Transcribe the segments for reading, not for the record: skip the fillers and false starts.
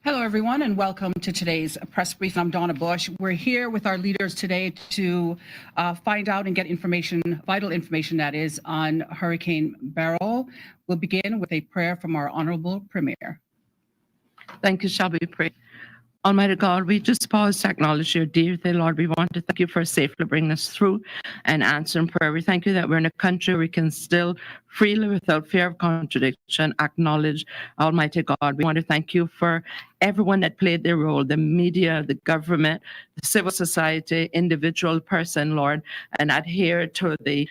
Hello, everyone, and welcome to today's press brief. I'm Donna Bush. We're here with our leaders today to find out and get information, vital information that is, on Hurricane Beryl. We'll begin with a prayer from our Honorable Premier. Thank you. Shall we pray? Almighty God, we just pause to acknowledge your deity, Lord. We want to thank you for safely bringing us through and answering prayer. We thank you that we're in a country where we can still freely, without fear of contradiction, acknowledge Almighty God. We want to thank you for everyone that played their role, the media, the government, the civil society, individual person, Lord, and adhere to the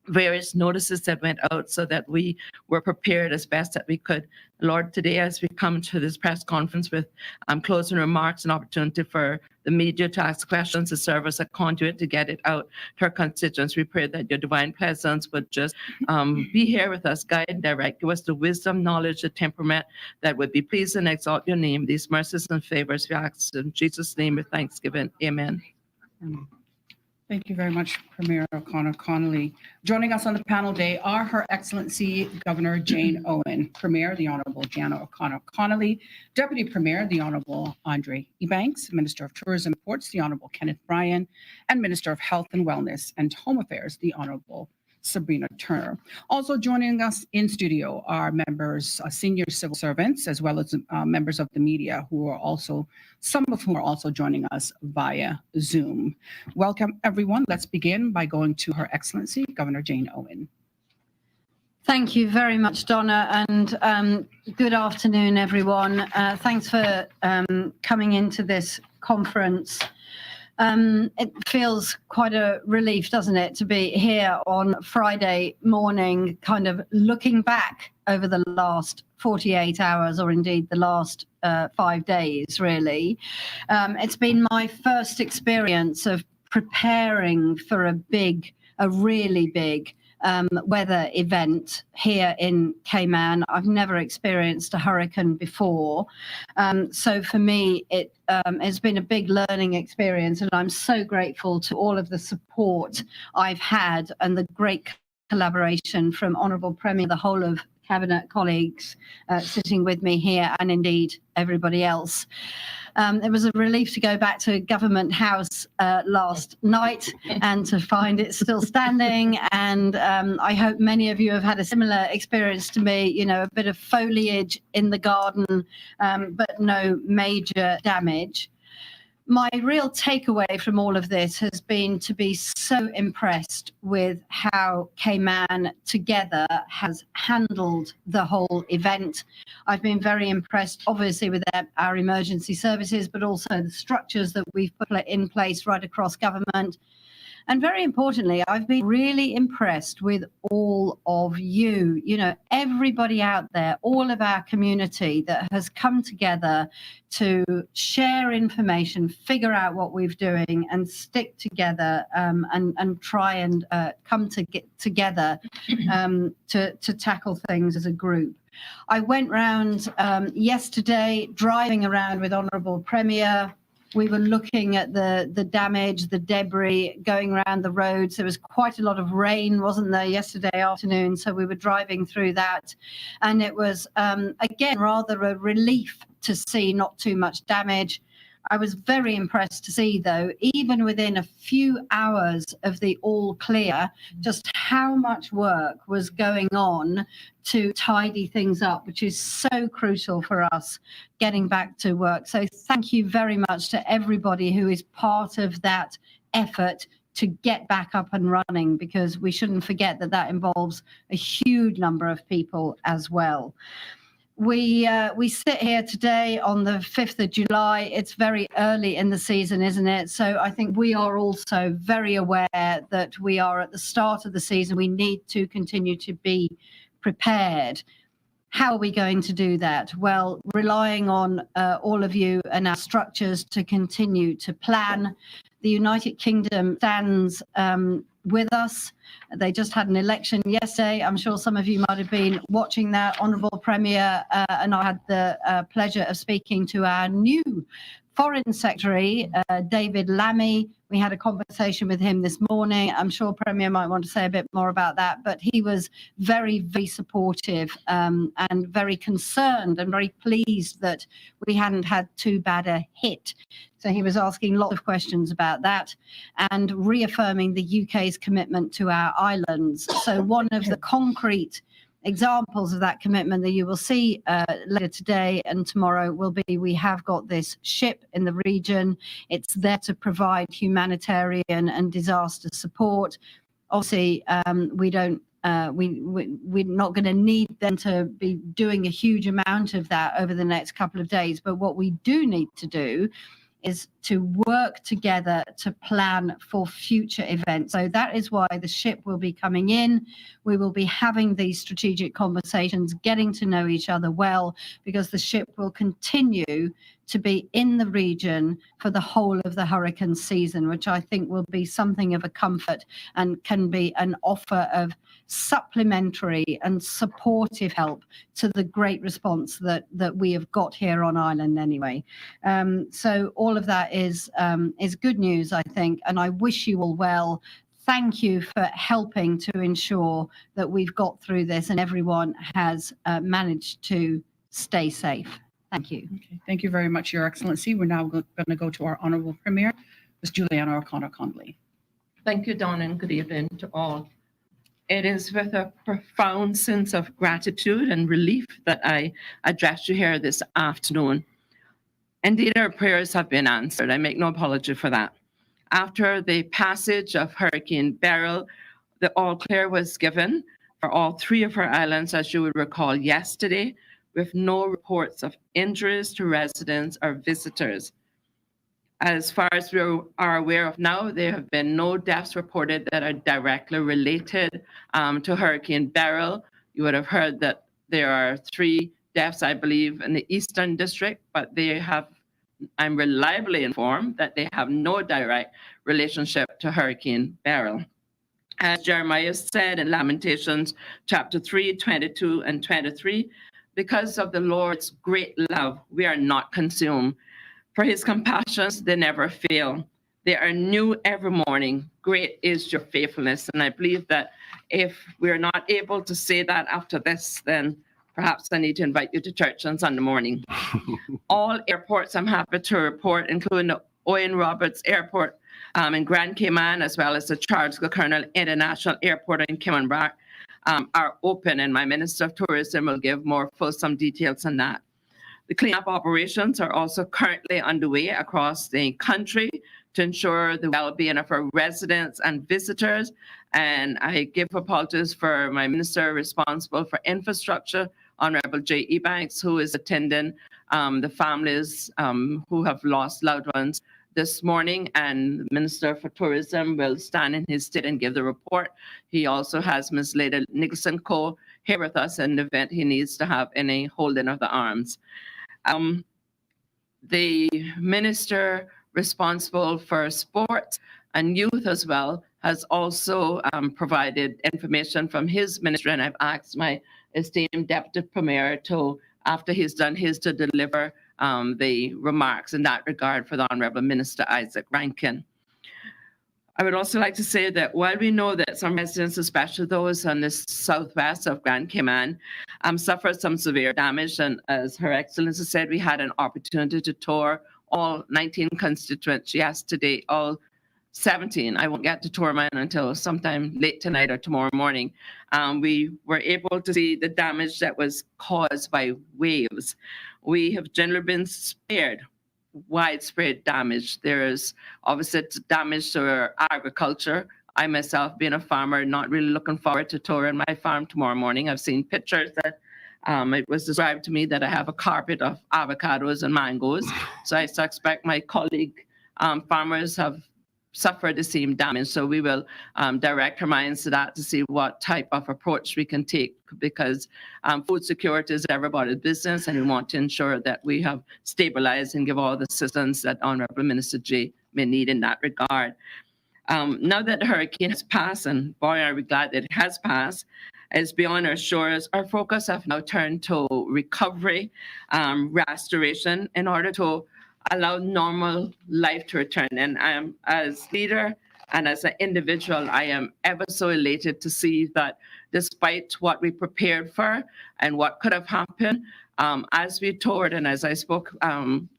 various notices that went out so that we were prepared as best that we could. Lord, today as we come to this press conference with closing remarks, an opportunity for the media to ask questions, to serve as a conduit to get it out to our constituents, we pray that your divine presence would just be here with us, guide and direct. Give us the wisdom, knowledge, the temperament that would be pleased and exalt your name. These mercies and favors we ask in Jesus' name with thanksgiving. Amen. Thank you very much, Premier O'Connor Connolly. Joining us on the panel today are Her Excellency Governor Jane Owen, Premier the Honorable Jana O'Connor Connolly, Deputy Premier the Honorable Andre Ebanks, Minister of Tourism and Ports the Honorable Kenneth Bryan, and Minister of Health and Wellness and Home Affairs the Honorable Sabrina Turner. Also joining us in studio are members, senior civil servants, as well as members of the media who are also, some of whom are also joining us via Zoom. Welcome, everyone. Let's begin by going to Her Excellency Governor Jane Owen. Thank you very much, Donna, and good afternoon, everyone. Thanks for coming into this conference. It feels quite a relief, doesn't it, to be here on Friday morning, kind of looking back over the last 48 hours, or indeed the last 5 days, really. It's been my first experience of preparing for a really big weather event here in Cayman. I've never experienced a hurricane before. So for me, it has been a big learning experience, and I'm so grateful to all of the support I've had and the great collaboration from Honourable Premier, the whole of Cabinet colleagues sitting with me here, and indeed everybody else. It was a relief to go back to Government House last night and to find it still standing. And I hope many of you have had a similar experience to me, you know, a bit of foliage in the garden, but no major damage. My real takeaway from all of this has been to be so impressed with how Cayman together has handled the whole event. I've been very impressed, obviously, with our emergency services, but also the structures that we've put in place right across government. And very importantly, I've been really impressed with all of you, you know, everybody out there, all of our community that has come together to share information, figure out what we're doing, and stick together and try and come together to tackle things as a group. I went round yesterday, driving around with Honourable Premier. We were looking at the damage, the debris going around the roads. There was quite a lot of rain, wasn't there, yesterday afternoon? So we were driving through that. And it was, again, rather a relief to see not too much damage. I was very impressed to see, though, even within a few hours of the all clear, just how much work was going on to tidy things up, which is so crucial for us getting back to work. So thank you very much to everybody who is part of that effort to get back up and running, because we shouldn't forget that that involves a huge number of people as well. We sit here today on the 5th of July. It's very early in the season, isn't it? So I think we are also very aware that we are at the start of the season. We need to continue to be prepared. How are we going to do that? Well, relying on all of you and our structures to continue to plan. The United Kingdom stands with us. They just had an election yesterday. I'm sure some of you might have been watching that. Honourable Premier and I had the pleasure of speaking to our new Foreign Secretary David Lammy, we had a conversation with him this morning. I'm sure Premier might want to say a bit more about that, but he was very, very supportive and very concerned and very pleased that we hadn't had too bad a hit. So he was asking lots of questions about that and reaffirming the UK's commitment to our islands. So one of the concrete examples of that commitment that you will see later today and tomorrow will be, we have got this ship in the region. It's there to provide humanitarian and disaster support. Obviously, we're not going to need them to be doing a huge amount of that over the next couple of days. But what we do need to do is to work together to plan for future events. So that is why the ship will be coming in. We will be having these strategic conversations, getting to know each other well, because the ship will continue to be in the region for the whole of the hurricane season, which I think will be something of a comfort and can be an offer of supplementary and supportive help to the great response that we have got here on Ireland anyway. So all of that is good news, I think, and I wish you all well. Thank you for helping to ensure that we've got through this and everyone has managed to stay safe. Thank you. Okay, thank you very much, Your Excellency. We're now going to go to our Honourable Premier, Ms. Juliana O'Connor-Connolly. Thank you, Dawn, and good evening to all. It is with a profound sense of gratitude and relief that I address you here this afternoon. Indeed, our prayers have been answered. I make no apology for that. After the passage of Hurricane Beryl, the all clear was given for all three of our islands, as you would recall yesterday, with no reports of injuries to residents or visitors. As far as we are aware of now, there have been no deaths reported that are directly related to Hurricane Beryl. You would have heard that there are 3 deaths, I believe, in the Eastern District, but I'm reliably informed that they have no direct relationship to Hurricane Beryl. As Jeremiah said in Lamentations chapter 3, 22 and 23, because of the Lord's great love, we are not consumed. For his compassions, they never fail. They are new every morning. Great is your faithfulness. And I believe that if we're not able to say that after this, then perhaps I need to invite you to church on Sunday morning. All airports, I'm happy to report, including the Owen Roberts Airport in Grand Cayman, as well as the Charles Colonel International Airport in Caymanbrac, are open, and my Minister of Tourism will give more fulsome details on that. The cleanup operations are also currently underway across the country to ensure the well-being of our residents and visitors. And I give apologies for my minister responsible for infrastructure, Honorable J. Ebanks, who is attending the families who have lost loved ones this morning, and the Minister for Tourism will stand in his stead and give the report. He also has Ms. Leda Nicholson-Coe here with us in the event he needs to have any holding of the arms. The minister responsible for sports and youth as well has also provided information from his ministry, and I've asked my esteemed Deputy Premier to, after he's done his, to deliver the remarks in that regard for the Honourable Minister Isaac Rankin. I would also like to say that while we know that some residents, especially those on the southwest of Grand Cayman, suffered some severe damage, and as Her Excellency said, we had an opportunity to tour all 19 constituents yesterday, all 17. I won't get to tour mine until sometime late tonight or tomorrow morning. We were able to see the damage that was caused by waves. We have generally been spared widespread damage. There is obviously damage to our agriculture. I myself, being a farmer, not really looking forward to touring my farm tomorrow morning. I've seen pictures that it was described to me that I have a carpet of avocados and mangoes. So I suspect my colleague farmers have suffered the same damage. So we will direct our minds to that to see what type of approach we can take, because food security is everybody's business, and we want to ensure that we have stabilized and give all the assistance that Honourable Minister Jay may need in that regard. Now that the hurricane has passed, and boy, are we glad that it has passed, it's beyond our shores, our focus have now turned to recovery, restoration, in order to allow normal life to return. And I am, as leader and as an individual, I am ever so elated to see that despite what we prepared for and what could have happened, as we toured and as I spoke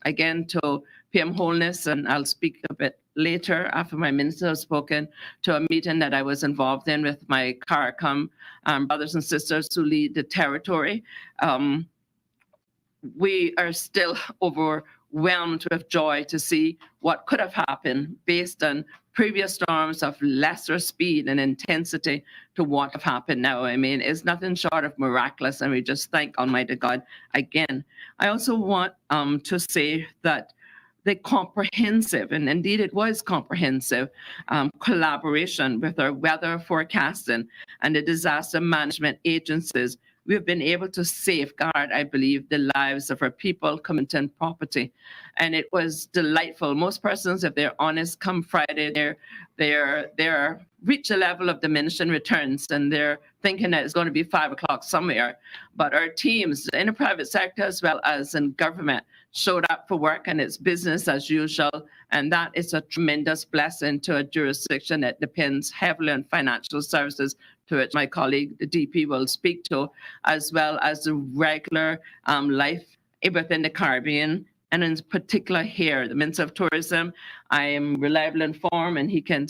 again to PM Holness, and I'll speak a bit later after my minister has spoken, to a meeting that I was involved in with my CARICOM brothers and sisters who lead the territory. We are still overwhelmed with joy to see what could have happened based on previous storms of lesser speed and intensity to what have happened now. I mean, it's nothing short of miraculous, and we just thank Almighty God again. I also want to say that the comprehensive, and indeed it was comprehensive, collaboration with our weather forecasting and the disaster management agencies, we've been able to safeguard, I believe, the lives of our people, community, and property. And it was delightful. Most persons, if they're honest, come Friday, they're reach a level of diminishing returns, and they're thinking that it's going to be 5 o'clock somewhere. But our teams in the private sector as well as in government showed up for work, and it's business as usual. And that is a tremendous blessing to a jurisdiction that depends heavily on financial services, to which my colleague, the DP, will speak to, as well as the regular life within the Caribbean, and in particular here, the Minister of Tourism. I am reliably informed, and he can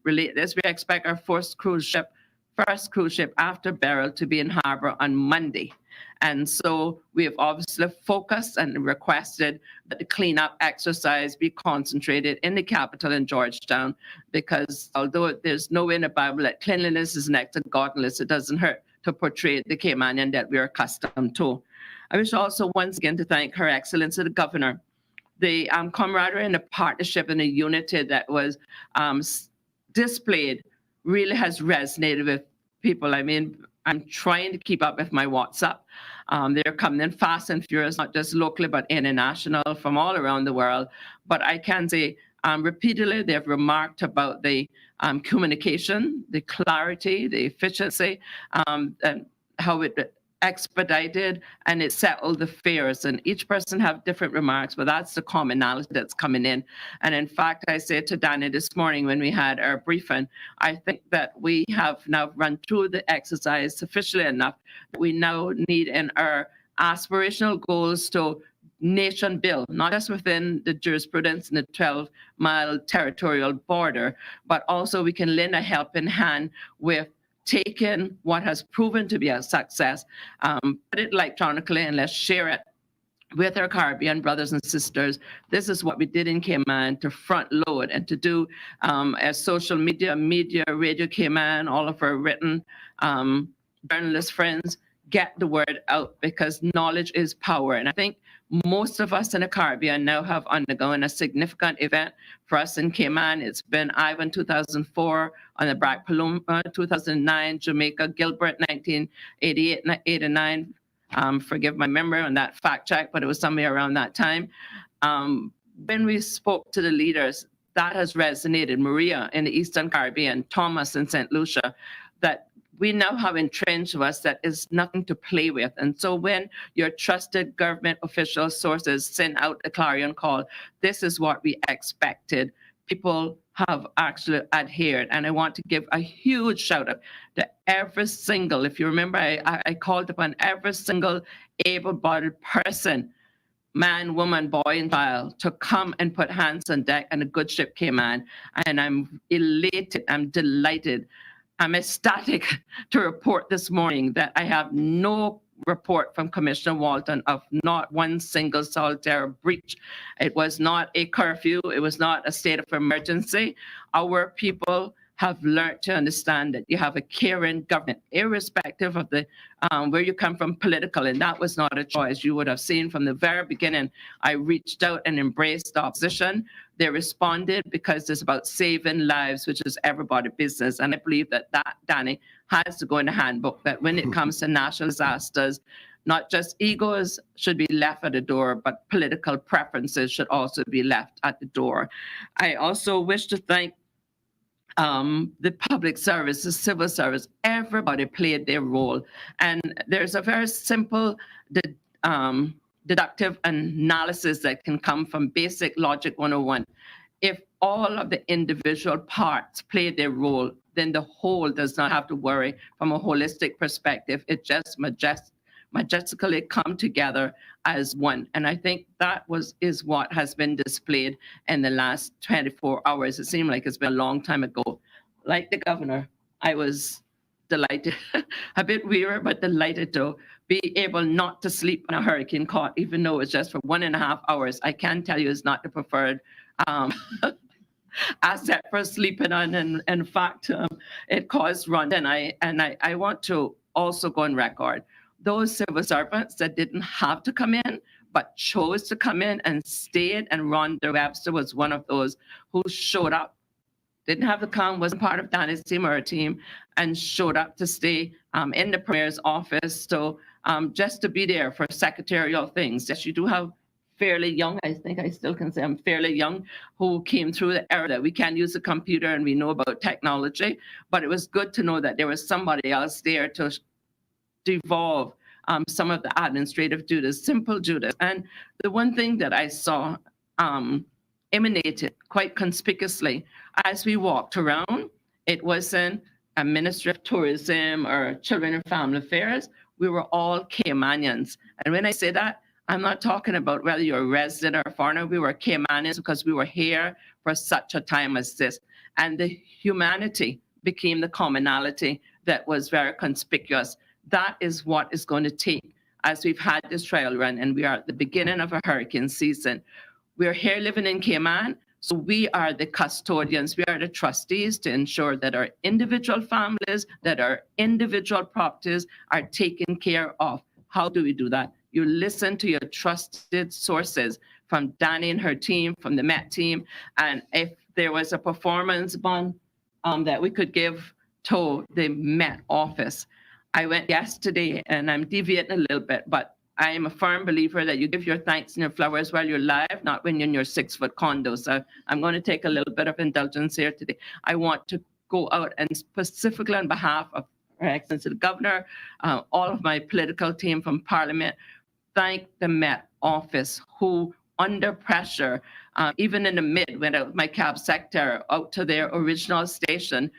relate this. We expect our first cruise ship after Beryl to be in harbor on Monday. And so we have obviously focused and requested that the cleanup exercise be concentrated in the capital in Georgetown, because although there's no way in the Bible that cleanliness is next to godliness, it doesn't hurt to portray the Caymanian that we're accustomed to. I wish also once again to thank Her Excellency the Governor. The camaraderie and the partnership and the unity that was displayed really has resonated with people. I mean, I'm trying to keep up with my WhatsApp. They're coming in fast and furious, not just locally, but international from all around the world. But I can say repeatedly, they've remarked about the communication, the clarity, the efficiency, and how it expedited and it settled the fears. And each person have different remarks, but that's the commonality that's coming in. And in fact, I said to Danny this morning when we had our briefing, I think that we have now run through the exercise sufficiently enough. We now need in our aspirational goals to nation build, not just within the jurisprudence and the 12-mile territorial border, but also we can lend a helping hand with taking what has proven to be a success, put it electronically, and let's share it with our Caribbean brothers and sisters. This is what we did in Cayman to front load and to do as social media, Radio Cayman, all of our written journalist friends, get the word out, because knowledge is power. And I think most of us in the Caribbean now have undergone a significant event. For us in Cayman, it's been Ivan 2004, on the Black Paloma 2009, Jamaica, Gilbert 1988, 89. Forgive my memory on that fact check, but it was somewhere around that time. When we spoke to the leaders, that has resonated. Maria in the Eastern Caribbean, Thomas in St. Lucia, that we now have entrenched of us that is nothing to play with. And so when your trusted government official sources send out a clarion call, this is what we expected. People have actually adhered. And I want to give a huge shout out to every single, if you remember, I called upon every single able-bodied person, man, woman, boy, and child, to come and put hands on deck, and a good ship came in. And I'm elated, I'm delighted, I'm ecstatic to report this morning that I have no report from Commissioner Walton of not one single solitary breach. It was not a curfew. It was not a state of emergency. Our people have learned to understand that you have a caring government, irrespective of the where you come from political, and that was not a choice. You would have seen from the very beginning, I reached out and embraced the opposition. They responded because it's about saving lives, which is everybody's business. And I believe that Danny, has to go in the handbook, that when it comes to national disasters, not just egos should be left at the door, but political preferences should also be left at the door. I also wish to thank the public service, the civil service, everybody played their role. And there's a very simple deductive analysis that can come from basic logic 101. If all of the individual parts play their role, then the whole does not have to worry from a holistic perspective. It just majestically come together as one. And I think that is what has been displayed in the last 24 hours. It seemed like it's been a long time ago. Like the governor, I was delighted, a bit weary, but delighted to be able not to sleep in a hurricane cot, even though it's just for 1.5 hours. I can tell you it's not the preferred asset for sleeping on. And in fact, it caused run. And I want to also go on record. Those civil servants that didn't have to come in, but chose to come in and stayed, and Rhonda Webster was one of those who showed up, didn't have to come, wasn't part of Danny's team or her team, and showed up to stay in the Premier's office. So just to be there for secretarial things. Yes, you do have fairly young, I think I still can say I'm fairly young, who came through the era that we can use a computer and we know about technology. But it was good to know that there was somebody else there to devolve some of the administrative duties, simple duties. And the one thing that I saw emanated quite conspicuously as we walked around, it wasn't a Ministry of Tourism or Children and Family Affairs. We were all Caymanians. And when I say that, I'm not talking about whether you're a resident or a foreigner. We were Caymanians because we were here for such a time as this. And the humanity became the commonality that was very conspicuous. That is what is going to take as we've had this trial run, and we are at the beginning of a hurricane season. We're here living in Cayman, so we are the custodians, we are the trustees to ensure that our individual families, that our individual properties are taken care of. How do we do that? You listen to your trusted sources from Danny and her team, from the Met team, and if there was a performance bond that we could give to the Met office. I went yesterday, and I'm deviating a little bit, but I am a firm believer that you give your thanks and your flowers while you're alive, not when you're in your 6-foot condo. So I'm going to take a little bit of indulgence here today. I want to go out and specifically on behalf of Her Excellency the Governor, all of my political team from Parliament, thank the Met Office who, under pressure, even in the mid, went out with my cab sector out to their original station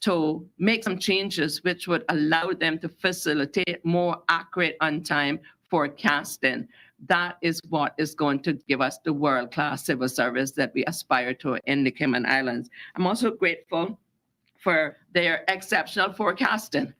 to make some changes which would allow them to facilitate more accurate on-time forecasting. That is what is going to give us the world-class civil service that we aspire to in the Cayman Islands. I'm also grateful for their exceptional forecasting.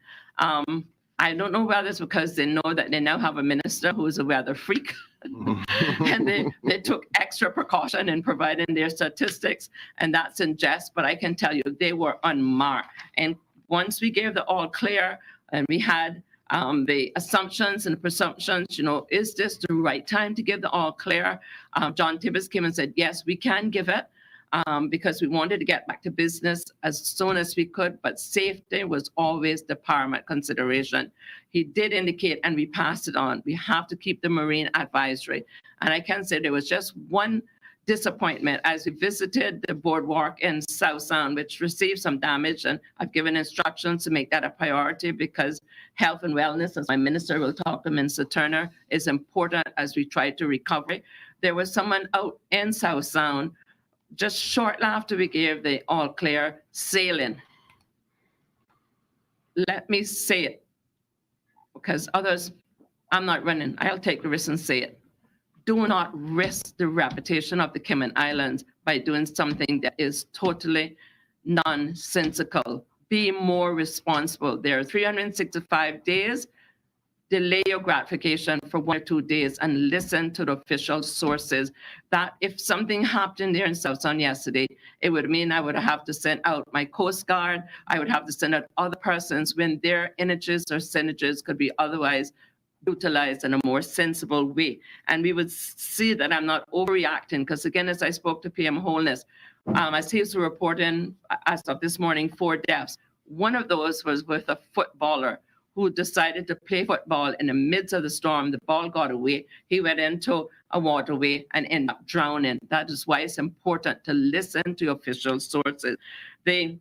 I don't know whether it's because they know that they now have a minister who is a weather freak. And they took extra precaution in providing their statistics, and that's in jest, but I can tell you they were on mark. And once we gave the all clear and we had the assumptions and presumptions, is this the right time to give the all clear? John Tibbetts came and said, yes, we can give it. Because we wanted to get back to business as soon as we could, but safety was always the paramount consideration. He did indicate, and we passed it on, we have to keep the marine advisory. And I can say there was just one disappointment as we visited the boardwalk in South Sound, which received some damage, and I've given instructions to make that a priority because health and wellness, as my minister will talk to Minister Turner, is important as we try to recover. There was someone out in South Sound just shortly after we gave the all clear, sailing. Let me say it, because others, I'm not running. I'll take the risk and say it. Do not risk the reputation of the Cayman Islands by doing something that is totally nonsensical. Be more responsible. There are 365 days. Delay your gratification for 1 or 2 days and listen to the official sources. That if something happened there in South Sound yesterday, it would mean I would have to send out my Coast Guard. I would have to send out other persons when their energies or synergies could be otherwise utilized in a more sensible way. And we would see that I'm not overreacting because, again, as I spoke to PM Holness, as he was reporting as of this morning, 4 deaths. One of those was with a footballer who decided to play football in the midst of the storm. The ball got away. He went into a waterway and ended up drowning. That is why it's important to listen to official sources. The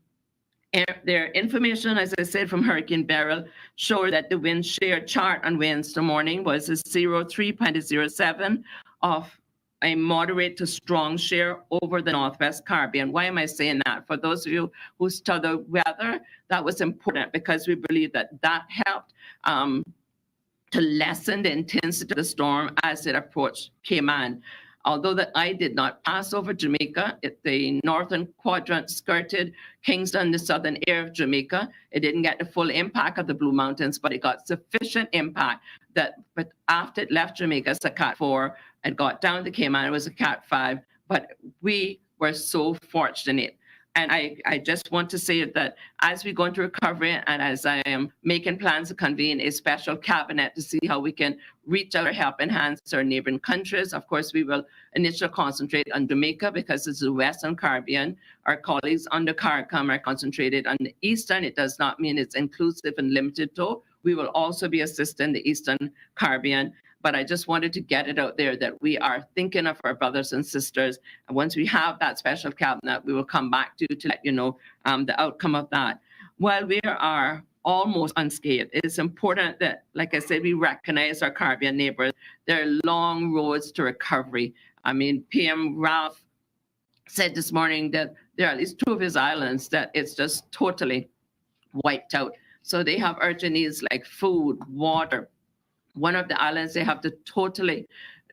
Their information, as I said, from Hurricane Beryl, showed that the wind shear chart on Wednesday morning was a 03.07 of a moderate to strong shear over the Northwest Caribbean. Why am I saying that? For those of you who study weather, that was important because we believe that that helped to lessen the intensity of the storm as it approached Cayman. Although that I did not pass over Jamaica, the northern quadrant skirted Kingston, the southern area of Jamaica. It didn't get the full impact of the Blue Mountains, but it got sufficient impact that but after it left Jamaica as a Cat 4, it got down to Cayman, it was a Cat 5, but we were so fortunate. And I just want to say that as we go into recovery and as I am making plans to convene a special cabinet to see how we can reach out or help enhance our neighboring countries, of course, we will initially concentrate on Jamaica because it's the Western Caribbean. Our colleagues under CARICOM are concentrated on the Eastern. It does not mean it's inclusive and limited to. We will also be assisting the Eastern Caribbean. But I just wanted to get it out there that we are thinking of our brothers and sisters. And once we have that special cabinet, we will come back to let you know the outcome of that. While we are almost unscathed, it is important that, like I said, we recognize our Caribbean neighbors. There are long roads to recovery. I mean, PM Ralph said this morning that there are at least 2 of his islands that it's just totally wiped out. So they have urgent needs like food, water. One of the islands, they have to totally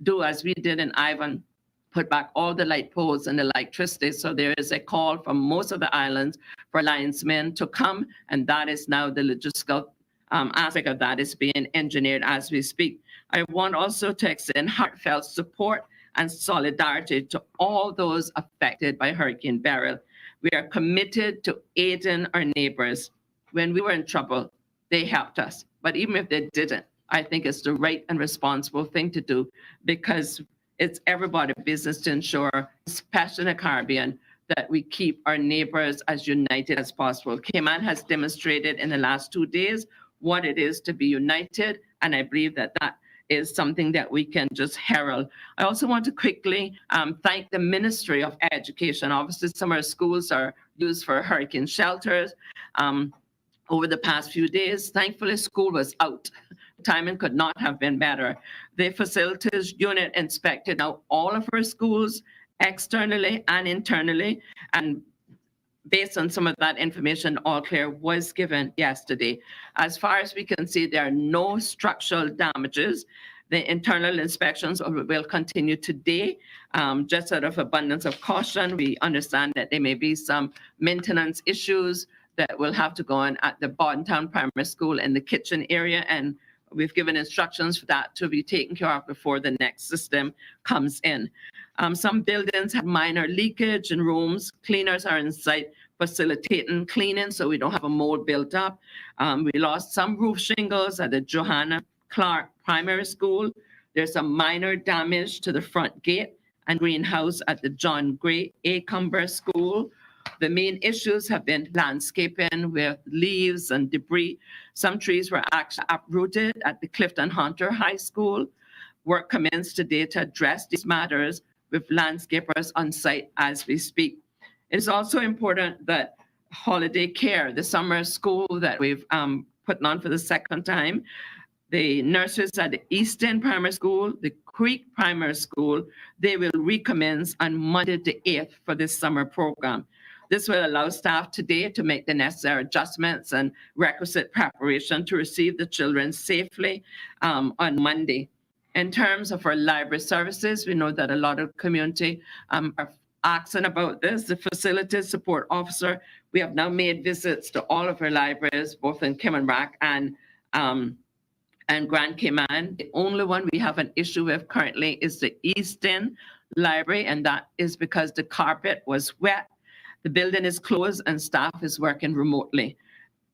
do as we did in Ivan, put back all the light poles and the electricity. So there is a call from most of the islands for linesmen to come, and that is now the logistical aspect of that is being engineered as we speak. I want also to extend heartfelt support and solidarity to all those affected by Hurricane Beryl. We are committed to aiding our neighbors. When we were in trouble, they helped us. But even if they didn't, I think it's the right and responsible thing to do because it's everybody's business to ensure, especially in the Caribbean, that we keep our neighbors as united as possible. Cayman has demonstrated in the last 2 days what it is to be united, and I believe that that is something that we can just herald. I also want to quickly thank the Ministry of Education. Obviously, some of our schools are used for hurricane shelters. Over the past few days, thankfully, school was out. Timing could not have been better. The facilities unit inspected now all of our schools externally and internally, and based on some of that information, all clear was given yesterday. As far as we can see, there are no structural damages. The internal inspections will continue today. Just out of abundance of caution, we understand that there may be some maintenance issues that will have to go on at the Bordentown Primary School in the kitchen area, and we've given instructions for that to be taken care of before the next system comes in. Some buildings have minor leakage in rooms. Cleaners are in site facilitating cleaning so we don't have a mold built up. We lost some roof shingles at the Johanna Clark Primary School. There's some minor damage to the front gate and greenhouse at the John Gray A. Cumber School. The main issues have been landscaping with leaves and debris. Some trees were actually uprooted at the Clifton Hunter High School. Work commenced today to address these matters with landscapers on site as we speak. It is also important that holiday care, the summer school that we've put on for the second time, the nurses at the Eastern Primary School, the Creek Primary School, they will recommence on Monday the 8th for this summer program. This will allow staff today to make the necessary adjustments and requisite preparation to receive the children safely on Monday. In terms of our library services, we know that a lot of community are asking about this. The facilities support officer, we have now made visits to all of our libraries, both in Kemanrack and Grand Cayman. The only one we have an issue with currently is the Eastern Library, and that is because the carpet was wet. The building is closed and staff is working remotely.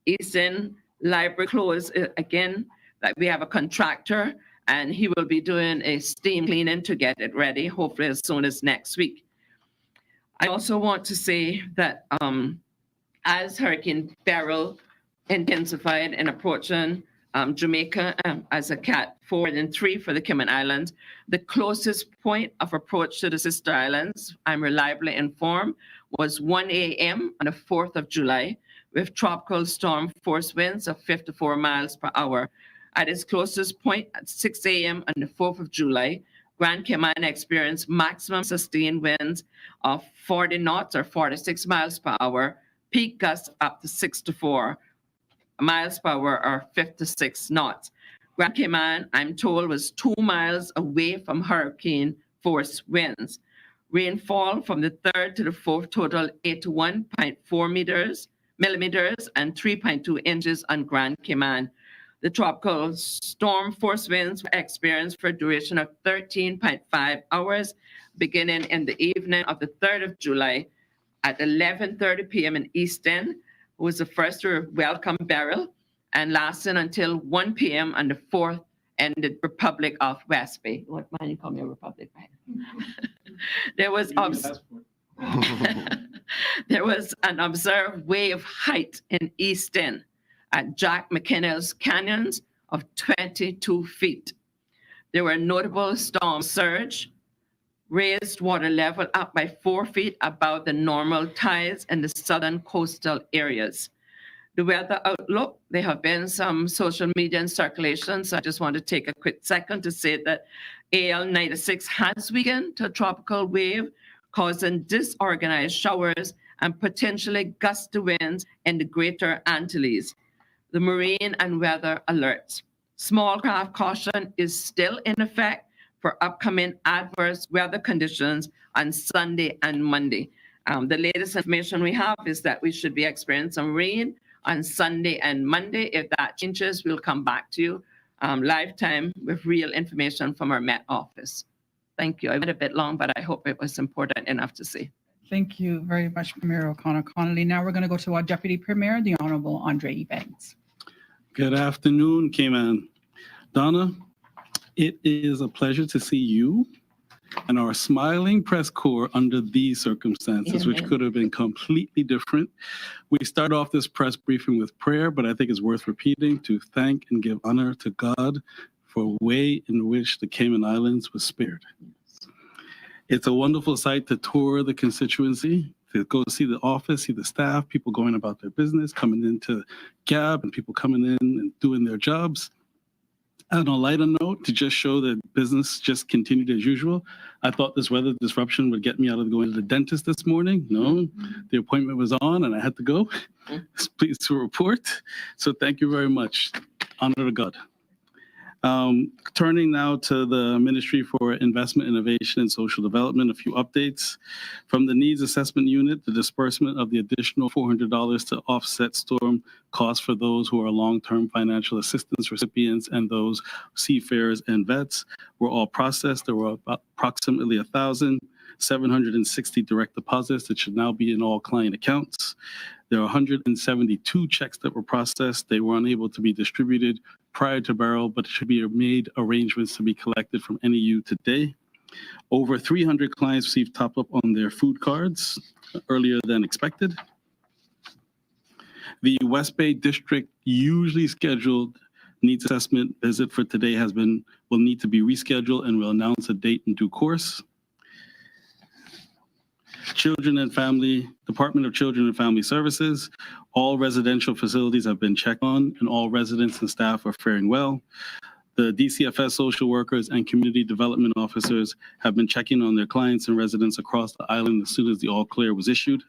Eastern Library closed again, that we have a contractor and he will be doing a steam cleaning to get it ready, hopefully as soon as next week. I also want to say that as Hurricane Beryl intensified and approaching Jamaica as a Cat 4 and 3 for the Cayman Islands, the closest point of approach to the sister islands, I'm reliably informed, was 1 a.m. on the 4th of July. with tropical storm force winds of 54 miles per hour. At its closest point at 6 a.m. on the 4th of July, Grand Cayman experienced maximum sustained winds of 40 knots or 46 miles per hour, peak gusts up to 64 miles per hour or 56 knots. Grand Cayman, I'm told, was 2 miles away from hurricane force winds. Rainfall from the 3rd to the 4th total 81.4 millimeters and 3.2 inches on Grand Cayman. The tropical storm force winds were experienced for a duration of 13.5 hours, beginning in the evening of the 3rd of July at 11:30 p.m. in Easton, who was the first to welcome Beryl, and lasting until 1 p.m. on the 4th in the Republic of West Bay. What man you call me a Republic? There was there was an observed wave height in Easton at Jack McKinnell's canyons of 22 feet. There were notable storm surge, raised water level up by 4 feet above the normal tides in the southern coastal areas. The weather outlook, there have been some social media in circulation, so I just want to take a quick second to say that AL96 has weakened to a tropical wave, causing disorganized showers and potentially gusty winds in the Greater Antilles. The marine and weather alerts. Small craft caution is still in effect for upcoming adverse weather conditions on Sunday and Monday. The latest information we have is that we should be experiencing some rain on Sunday and Monday. If that changes, we'll come back to you live time with real information from our Met office. Thank you. I went a bit long, but I hope it was important enough to say. Thank you very much, Premier O'Connor Connolly. Now we're going to go to our Deputy Premier, the Honorable Andre E. Banks. Good afternoon, Cayman. Donna, it is a pleasure to see you and our smiling press corps under these circumstances, which could have been completely different. We start off this press briefing with prayer, but I think it's worth repeating to thank and give honor to God for a way in which the Cayman Islands was spared. It's a wonderful sight to tour the constituency, to go see the office, see the staff, people going about their business, coming into GAB, and people coming in and doing their jobs. And on a lighter note, to just show that business just continued as usual, I thought this weather disruption would get me out of going to the dentist this morning. No, the appointment was on and I had to go. Pleased to report. So thank you very much. Honor to God. Turning now to the Ministry for Investment, Innovation, and Social Development, a few updates. From the Needs Assessment Unit, the disbursement of the additional $400 to offset storm costs for those who are long-term financial assistance recipients and those seafarers and vets were all processed. There were approximately 1,760 direct deposits that should now be in all client accounts. There are 172 checks that were processed. They were unable to be distributed prior to Beryl, but should be made arrangements to be collected from NEU today. Over 300 clients received top-up on their food cards earlier than expected. The West Bay District usually scheduled needs assessment visit for today will need to be rescheduled, and we'll announce a date in due course. Children and Family, Department of Children and Family Services, all residential facilities have been checked on and all residents and staff are faring well. The DCFS social workers and community development officers have been checking on their clients and residents across the island as soon as the all clear was issued.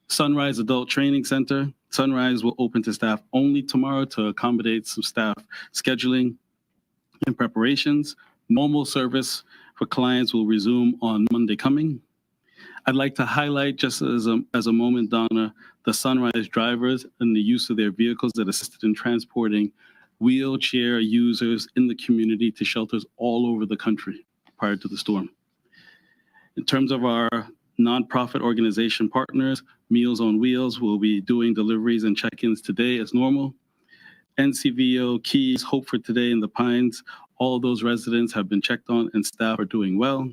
Sunrise Adult Training Center, Sunrise will open to staff only tomorrow to accommodate some staff scheduling and preparations. Normal service for clients will resume on Monday coming. I'd like to highlight, just as a moment, Donna, the Sunrise drivers and the use of their vehicles that assisted in transporting wheelchair users in the community to shelters all over the country prior to the storm. In terms of our nonprofit organization partners, Meals on Wheels will be doing deliveries and check-ins today as normal. NCVO, Keys, Hope for Today, and the Pines, all of those residents have been checked on and staff are doing well.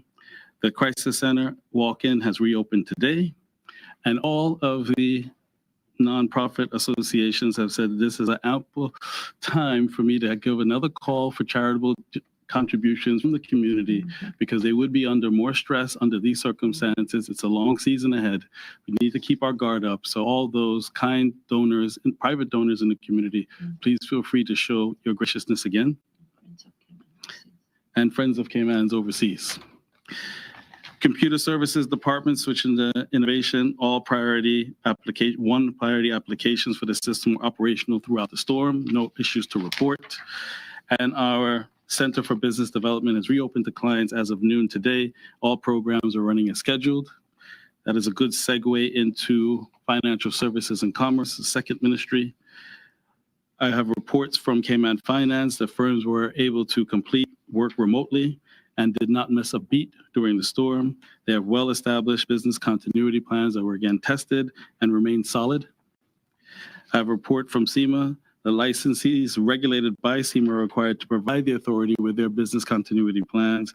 The Crisis Center walk-in has reopened today, and all of the nonprofit associations have said this is an ample time for me to give another call for charitable contributions from the community because they would be under more stress under these circumstances. It's a long season ahead. We need to keep our guard up. So all those kind donors and private donors in the community, please feel free to show your graciousness again. And Friends of Caymans overseas. Computer Services Department switching to innovation, all priority applications for the system were operational throughout the storm, no issues to report. And our Center for Business Development is reopened to clients as of noon today. All programs are running as scheduled. That is a good segue into Financial Services and Commerce, the second ministry. I have reports from Cayman Finance that firms were able to complete work remotely and did not miss a beat during the storm. They have well-established business continuity plans that were again tested and remain solid. I have a report from SEMA. The licensees regulated by SEMA are required to provide the authority with their business continuity plans.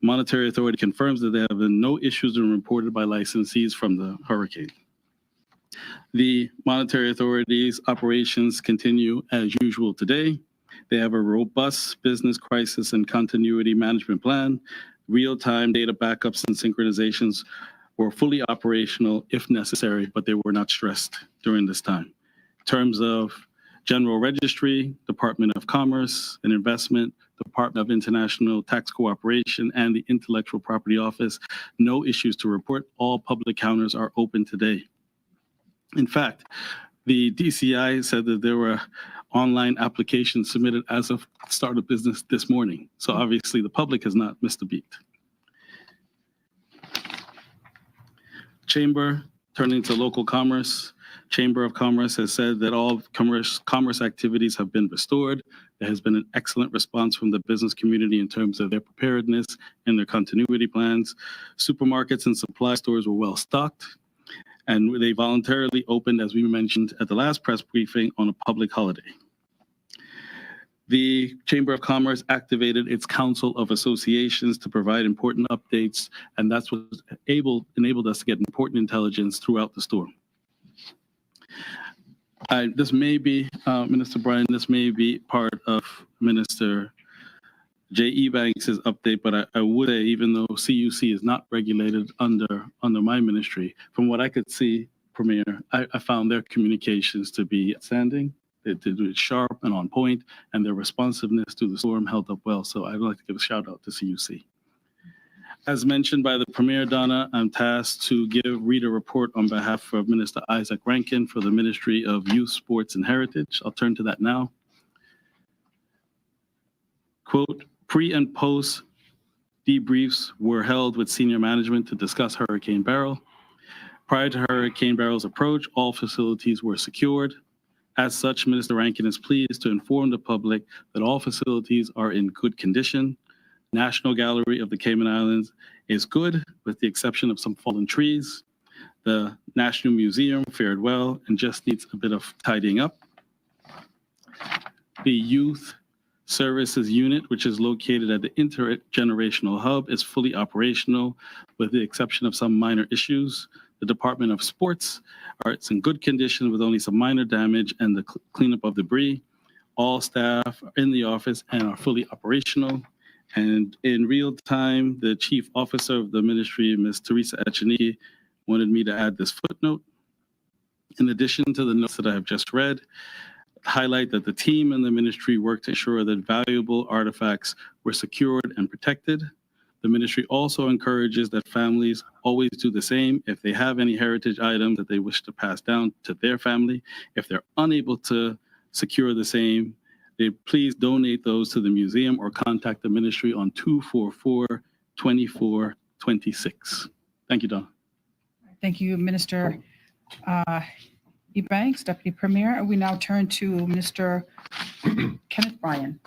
Monetary Authority confirms that there have been no issues been reported by licensees from the hurricane. The Monetary Authority's operations continue as usual today. They have a robust business crisis and continuity management plan. Real-time data backups and synchronizations were fully operational if necessary, but they were not stressed during this time. In terms of General Registry, Department of Commerce and Investment, Department of International Tax Cooperation, and the Intellectual Property Office, no issues to report. All public counters are open today. In fact, the DCI said that there were online applications submitted as of start of business this morning. So obviously the public has not missed a beat. Chamber, turning to local commerce. Chamber of Commerce has said that all commerce activities have been restored. There has been an excellent response from the business community in terms of their preparedness and their continuity plans. Supermarkets and supply stores were well stocked, and they voluntarily opened, as we mentioned at the last press briefing, on a public holiday. The Chamber of Commerce activated its Council of Associations to provide important updates, and that's what enabled us to get important intelligence throughout the storm. This may be, Minister Bryan, this may be part of Minister J.E. Banks' update, but I would say, even though CUC is not regulated under my ministry, from what I could see, Premier, I found their communications to be outstanding. They did it sharp and on point, and their responsiveness to the storm held up well. So I'd like to give a shout out to CUC. As mentioned by the Premier, Donna, I'm tasked to read a report on behalf of Minister Isaac Rankin for the Ministry of Youth, Sports, and Heritage. I'll turn to that now. Quote, pre and post debriefs were held with senior management to discuss Hurricane Beryl. Prior to Hurricane Beryl's approach, all facilities were secured. As such, Minister Rankin is pleased to inform the public that all facilities are in good condition. National Gallery of the Cayman Islands is good, with the exception of some fallen trees. The National Museum fared well and just needs a bit of tidying up. The Youth Services Unit, which is located at the Intergenerational Hub, is fully operational, with the exception of some minor issues. The Department of Sports it's in good condition with only some minor damage and the cleanup of debris. All staff are in the office and are fully operational. And in real time, the Chief Officer of the Ministry, Ms. Teresa Echenique, wanted me to add this footnote. In addition to the notes that I have just read, highlight that the team and the ministry worked to ensure that valuable artifacts were secured and protected. The ministry also encourages that families always do the same if they have any heritage items that they wish to pass down to their family. If they're unable to secure the same, they please donate those to the museum or contact the ministry on 244-2426. Thank you, Don. Thank you, Minister Banks, Deputy Premier. We now turn to Minister Kenneth Bryan.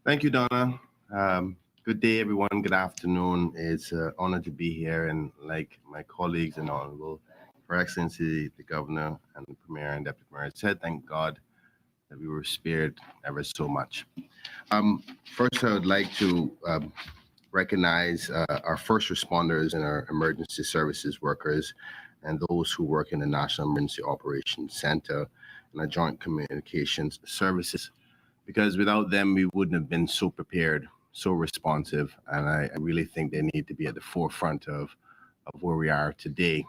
Thank you, Donna. Good day, everyone. Good afternoon. It's an honor to be here, and like my colleagues and Honorable Her Excellency, the Governor and the Premier and Deputy Premier said, thank God that we were spared ever so much. First, I would like to recognize our first responders and our emergency services workers and those who work in the National Emergency Operations Center and our Joint Communications Services because without them, we wouldn't have been so prepared, so responsive. And I really think they need to be at the forefront of where we are today.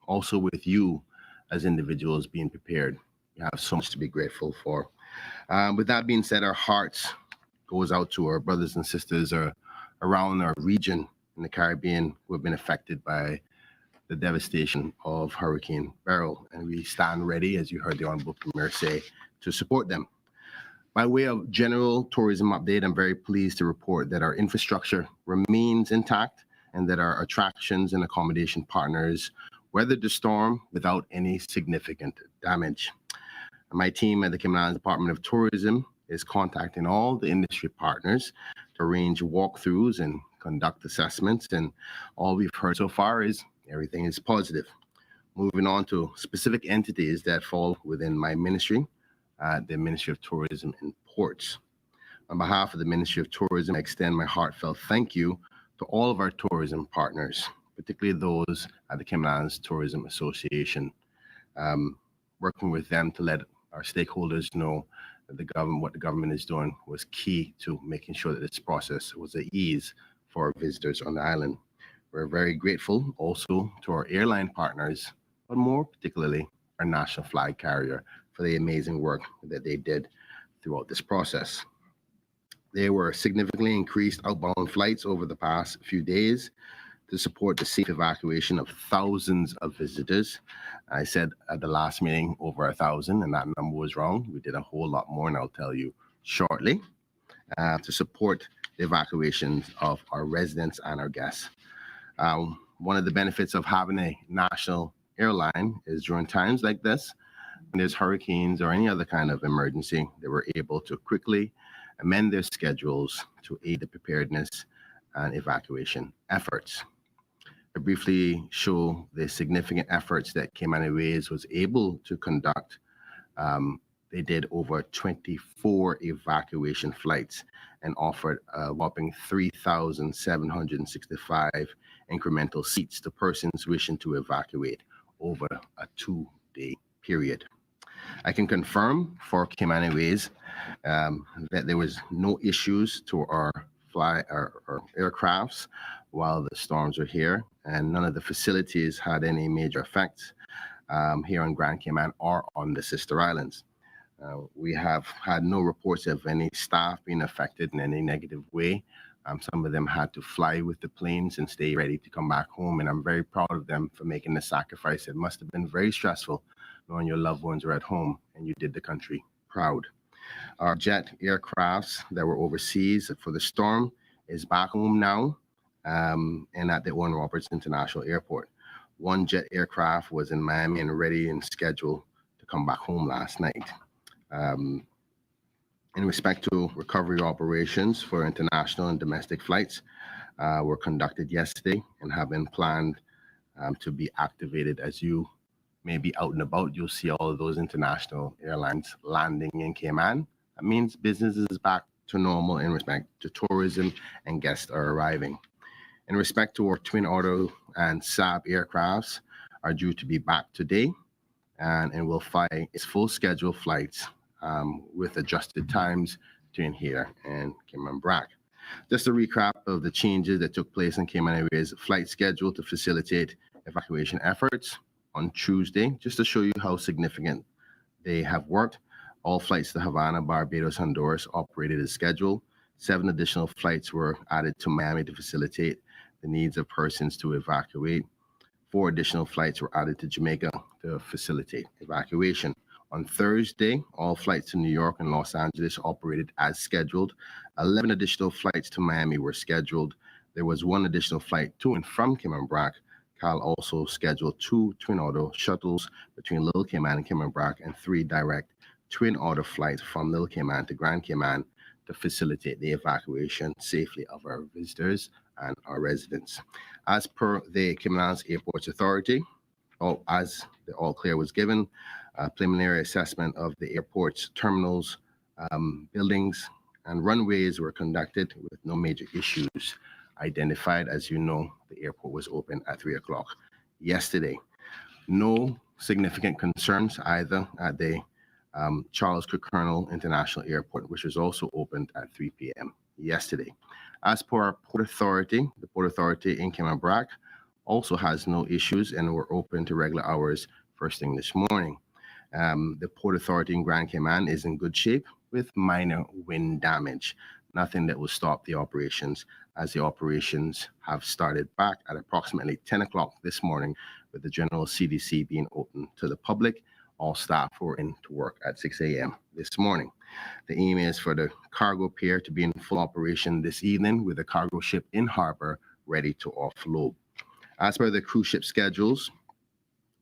Also with you as individuals being prepared. You have so much to be grateful for. With that being said, our hearts goes out to our brothers and sisters around our region in the Caribbean who have been affected by the devastation of Hurricane Beryl. And we stand ready, as you heard the Honorable Premier say, to support them. By way of general tourism update, I'm very pleased to report that our infrastructure remains intact and that our attractions and accommodation partners weathered the storm without any significant damage. My team at the Cayman Islands Department of Tourism is contacting all the industry partners to arrange walkthroughs and conduct assessments. And all we've heard so far is everything is positive. Moving on to specific entities that fall within my ministry, the Ministry of Tourism and Ports. On behalf of the Ministry of Tourism, I extend my heartfelt thank you to all of our tourism partners, particularly those at the Cayman Islands Tourism Association. Working with them to let our stakeholders know that what the government is doing was key to making sure that this process was at ease for our visitors on the island. We're very grateful also to our airline partners, but more particularly our national flag carrier for the amazing work that they did throughout this process. There were significantly increased outbound flights over the past few days to support the safe evacuation of thousands of visitors. I said at the last meeting over 1,000, and that number was wrong. We did a whole lot more, and I'll tell you shortly, to support the evacuations of our residents and our guests. One of the benefits of having a national airline is during times like this, when there's hurricanes or any other kind of emergency, they were able to quickly amend their schedules to aid the preparedness and evacuation efforts. I briefly show the significant efforts that Cayman Airways was able to conduct. They did over 24 evacuation flights and offered a whopping 3,765 incremental seats to persons wishing to evacuate over a 2-day period. I can confirm for Cayman Airways that there was no issues to our aircrafts while the storms were here, and none of the facilities had any major effects here on Grand Cayman or on the sister islands. We have had no reports of any staff being affected in any negative way. Some of them had to fly with the planes and stay ready to come back home, and I'm very proud of them for making the sacrifice. It must have been very stressful knowing your loved ones are at home and you did the country proud. Our jet aircrafts that were overseas for the storm is back home now and at the Owen Roberts International Airport. One jet aircraft was in Miami and ready and scheduled to come back home last night. In respect to recovery operations for international and domestic flights, were conducted yesterday and have been planned to be activated. As you may be out and about, you'll see all of those international airlines landing in Cayman. That means business is back to normal in respect to tourism and guests are arriving. In respect to our Twin Otter and Saab aircrafts are due to be back today and will fly its full schedule flights with adjusted times between here and Cayman Brac. Just a recap of the changes that took place in Cayman Airways flight schedule to facilitate evacuation efforts on Tuesday, just to show you how significant they have worked. All flights to Havana, Barbados, Honduras operated as scheduled. 7 additional flights were added to Miami to facilitate the needs of persons to evacuate. 4 additional flights were added to Jamaica to facilitate evacuation. On Thursday, all flights to New York and Los Angeles operated as scheduled. 11 additional flights to Miami were scheduled. There was 1 additional flight to and from Cayman Brac. Cal also scheduled 2 Twin Otter shuttles between Little Cayman and Cayman Brac and 3 direct Twin Otter flights from Little Cayman to Grand Cayman to facilitate the evacuation safely of our visitors and our residents. As per the Cayman Islands Airports Authority, as the all clear was given, a preliminary assessment of the airport's terminals, buildings, and runways were conducted with no major issues identified. As you know, the airport was open at 3 o'clock yesterday. No significant concerns either at the Charles Cook Colonel International Airport, which was also opened at 3 p.m. yesterday. As per our Port Authority, the Port Authority in Kemabrac also has no issues and we're open to regular hours first thing this morning. The Port Authority in Grand Cayman is in good shape with minor wind damage. Nothing that will stop the operations, as the operations have started back at approximately 10 o'clock this morning, with the general CDC being open to the public. All staff were in to work at 6 a.m. this morning. The aim is for the cargo pier to be in full operation this evening, with the cargo ship in harbor ready to offload. As per the cruise ship schedules,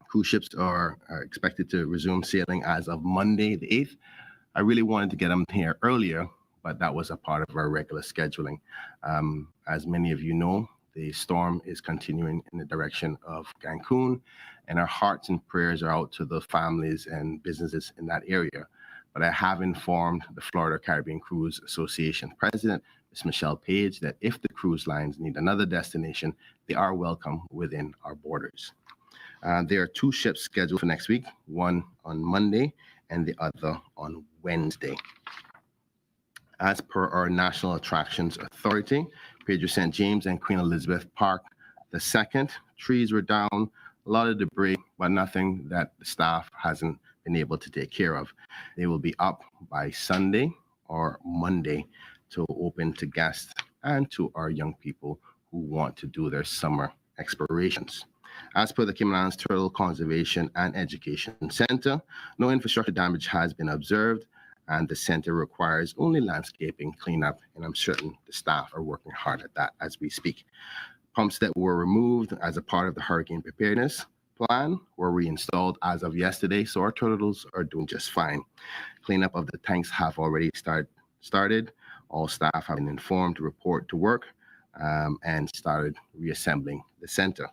cruise ships are expected to resume sailing as of Monday, the 8th. I really wanted to get them here earlier, but that was a part of our regular scheduling. As many of you know, the storm is continuing in the direction of Cancun, and our hearts and prayers are out to the families and businesses in that area. But I have informed the Florida Caribbean Cruise Association president, Ms. Michelle Page, that if the cruise lines need another destination, they are welcome within our borders. There are 2 ships scheduled for next week, one on Monday and the other on Wednesday. As per our National Attractions Authority, Pedro St. James and Queen Elizabeth Park II, trees were down, a lot of debris, but nothing that the staff hasn't been able to take care of. They will be up by Sunday or Monday to open to guests and to our young people who want to do their summer explorations. As per the Cayman Islands Turtle Conservation and Education Center, no infrastructure damage has been observed, and the center requires only landscaping cleanup, and I'm certain the staff are working hard at that as we speak. Pumps that were removed as a part of the hurricane preparedness plan were reinstalled as of yesterday, so our turtles are doing just fine. Cleanup of the tanks have already started. All staff have been informed to report to work and started reassembling the center.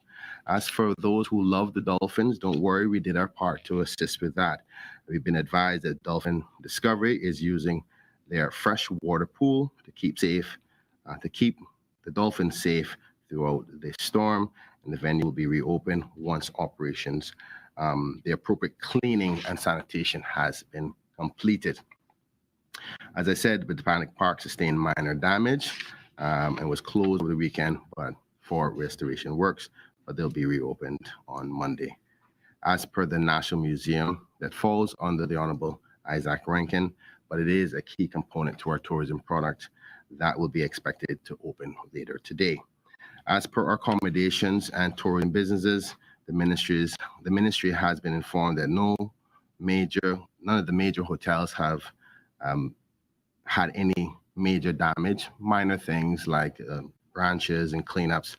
As for those who love the dolphins, don't worry, we did our part to assist with that. We've been advised that Dolphin Discovery is using their freshwater pool to keep the dolphins safe throughout the storm, and the venue will be reopened once operations, the appropriate cleaning and sanitation has been completed. As I said, the Botanic Park sustained minor damage and was closed over the weekend for restoration works, but they'll be reopened on Monday. As per the National Museum, that falls under the Honorable Isaac Rankin, but it is a key component to our tourism product that will be expected to open later today. As per our accommodations and tourism businesses, the ministry has been informed that none of the major hotels have had any major damage, minor things like branches and cleanups.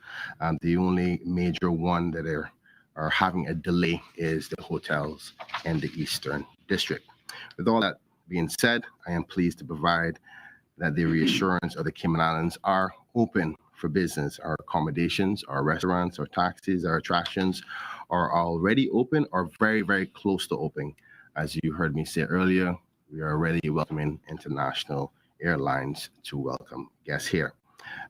The only major one that are having a delay is the hotels in the Eastern District. With all that being said, I am pleased to provide that the reassurance of the Cayman Islands are open for business. Our accommodations, our restaurants, our taxis, our attractions are already open or very, very close to opening. As you heard me say earlier, we are already welcoming international airlines to welcome guests here.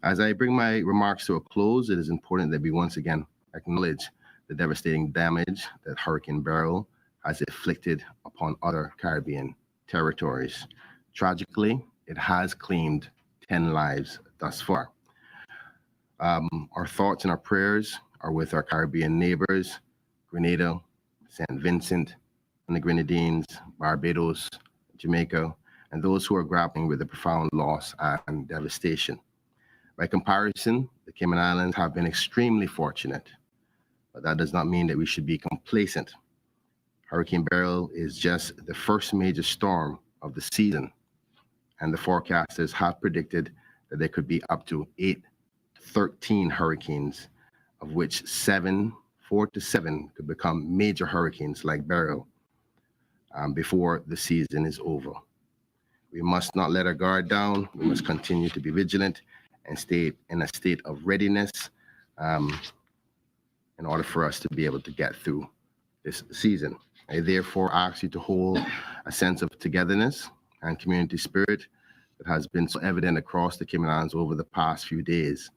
As I bring my remarks to a close, it is important that we once again acknowledge the devastating damage that Hurricane Beryl has inflicted upon other Caribbean territories. Tragically, it has claimed 10 lives thus far. Our thoughts and our prayers are with our Caribbean neighbors, Grenada, St. Vincent and the Grenadines, Barbados, Jamaica, and those who are grappling with the profound loss and devastation. By comparison, the Cayman Islands have been extremely fortunate, but that does not mean that we should be complacent. Hurricane Beryl is just the first major storm of the season, and the forecasters have predicted that there could be up to 13 hurricanes, of which 4 to 7 could become major hurricanes like Beryl before the season is over. We must not let our guard down. We must continue to be vigilant and stay in a state of readiness in order for us to be able to get through this season. I therefore ask you to hold a sense of togetherness and community spirit that has been so evident across the Cayman Islands over the past few days.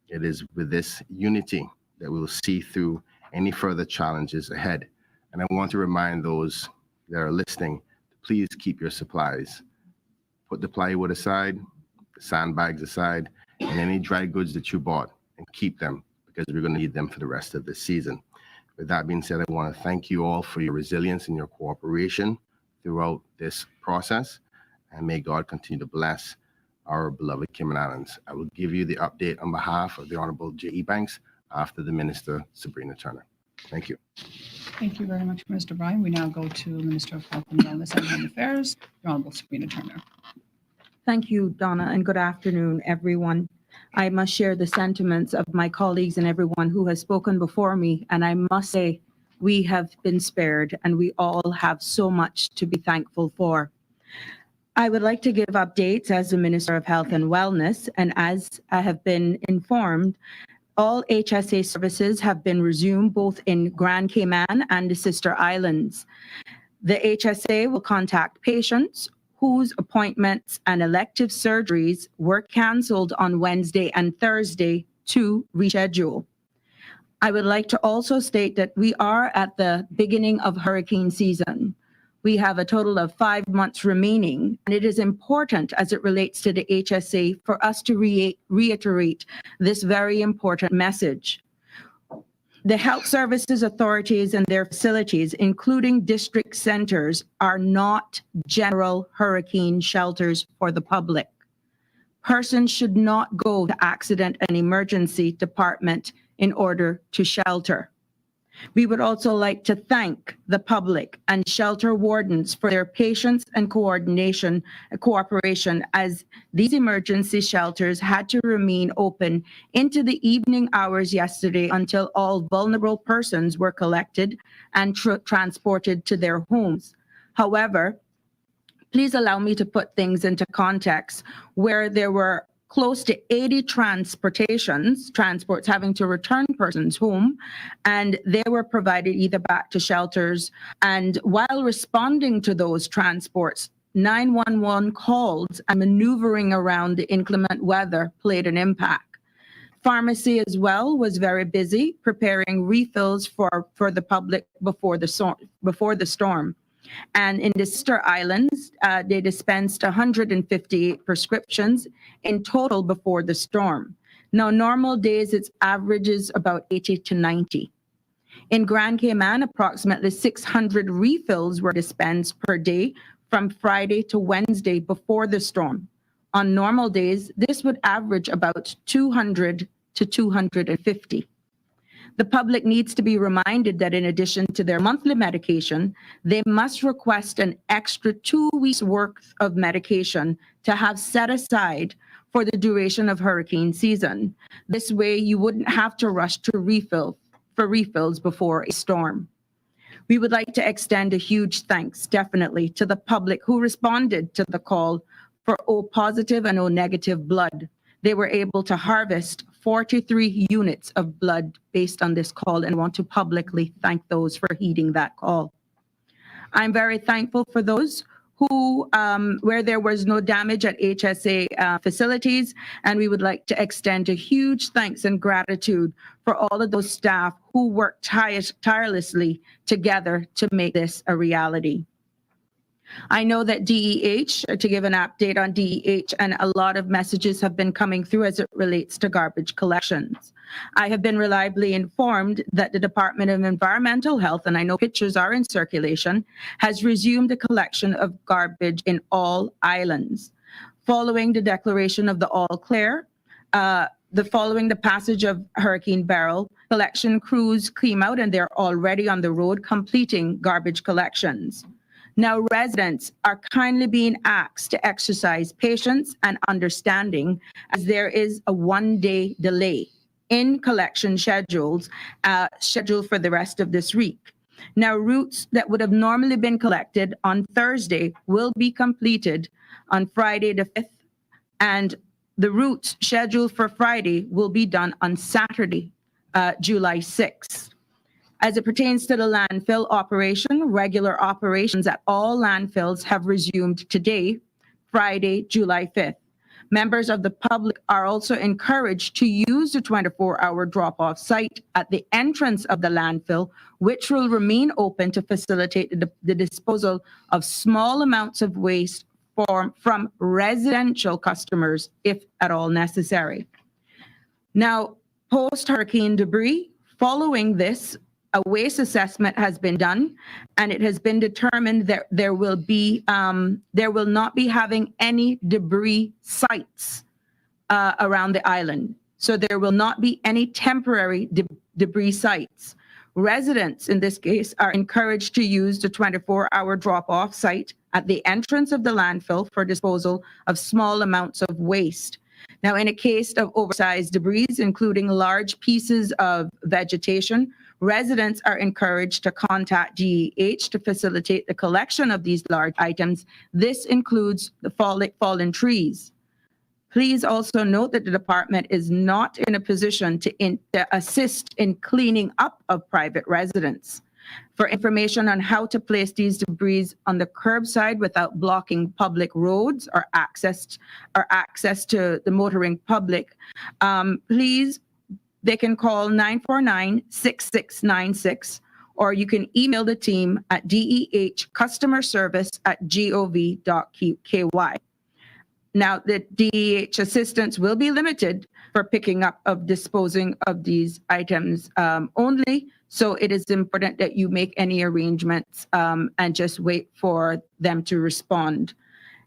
It is with this unity that we will see through any further challenges ahead. And I want to remind those that are listening to please keep your supplies. Put the plywood aside, the sandbags aside, and any dry goods that you bought, and keep them because we're going to need them for the rest of this season. With that being said, I want to thank you all for your resilience and your cooperation throughout this process, and may God continue to bless our beloved Cayman Islands. I will give you the update on behalf of the Honorable J.E. Banks after the Minister, Sabrina Turner. Thank you. Thank you very much, Mr. Bryan. We now go to Minister of Health and Wellness and Home Affairs, the Honorable Sabrina Turner. Thank you, Donna, and good afternoon, everyone. I must share the sentiments of my colleagues and everyone who has spoken before me, and I must say we have been spared and we all have so much to be thankful for. I would like to give updates as the Minister of Health and Wellness, and as I have been informed, all HSA services have been resumed both in Grand Cayman and the Sister Islands. The HSA will contact patients whose appointments and elective surgeries were canceled on Wednesday and Thursday to reschedule. I would like to also state that we are at the beginning of hurricane season. We have a total of 5 months remaining, and it is important as it relates to the HSA for us to reiterate this very important message. The health services authorities and their facilities, including district centers, are not general hurricane shelters for the public. Persons should not go to accident and emergency department in order to shelter. We would also like to thank the public and shelter wardens for their patience and cooperation as these emergency shelters had to remain open into the evening hours yesterday until all vulnerable persons were collected and transported to their homes. However, please allow me to put things into context where there were close to 80 transports having to return persons home, and they were provided either back to shelters. And while responding to those transports, 911 calls and maneuvering around the inclement weather played an impact. Pharmacy as well was very busy preparing refills for the public before the storm. And in the Sister Islands, they dispensed 158 prescriptions in total before the storm. Now, normal days, its averages about 80 to 90. In Grand Cayman, approximately 600 refills were dispensed per day from Friday to Wednesday before the storm. On normal days, this would average about 200 to 250. The public needs to be reminded that in addition to their monthly medication, they must request an extra 2 weeks worth of medication to have set aside for the duration of hurricane season. This way, you wouldn't have to rush to refills before a storm. We would like to extend a huge thanks, definitely, to the public who responded to the call for O positive and O negative blood. They were able to harvest 43 units of blood based on this call, and want to publicly thank those for heeding that call. I'm very thankful for those who, where there was no damage at HSA facilities, and we would like to extend a huge thanks and gratitude for all of those staff who worked tirelessly together to make this a reality. I know that DEH, to give an update on DEH, and a lot of messages have been coming through as it relates to garbage collections. I have been reliably informed that the Department of Environmental Health, and I know pictures are in circulation, has resumed the collection of garbage in all islands. Following the declaration of the all clear, following the passage of Hurricane Beryl, collection crews came out and they're already on the road completing garbage collections. Now, residents are kindly being asked to exercise patience and understanding as there is a 1-day delay in collection schedules scheduled for the rest of this week. Now, routes that would have normally been collected on Thursday will be completed on Friday the 5th, and the routes scheduled for Friday will be done on Saturday, July 6th. As it pertains to the landfill operation, regular operations at all landfills have resumed today, Friday, July 5th. Members of the public are also encouraged to use the 24-hour drop-off site at the entrance of the landfill, which will remain open to facilitate the disposal of small amounts of waste from residential customers, if at all necessary. Now, post-hurricane debris, following this, a waste assessment has been done, and it has been determined that there will not be having any debris sites around the island. So there will not be any temporary debris sites. Residents, in this case, are encouraged to use the 24-hour drop-off site at the entrance of the landfill for disposal of small amounts of waste. Now, in a case of oversized debris, including large pieces of vegetation, residents are encouraged to contact DEH to facilitate the collection of these large items. This includes the fallen trees. Please also note that the department is not in a position to assist in cleaning up of private residents. For information on how to place these debris on the curbside without blocking public roads or access to the motoring public, please, they can call 949-6696, or you can email the team at dehcustomerservice@gov.ky. Now, the DEH assistance will be limited for picking up of disposing of these items only. So it is important that you make any arrangements and just wait for them to respond.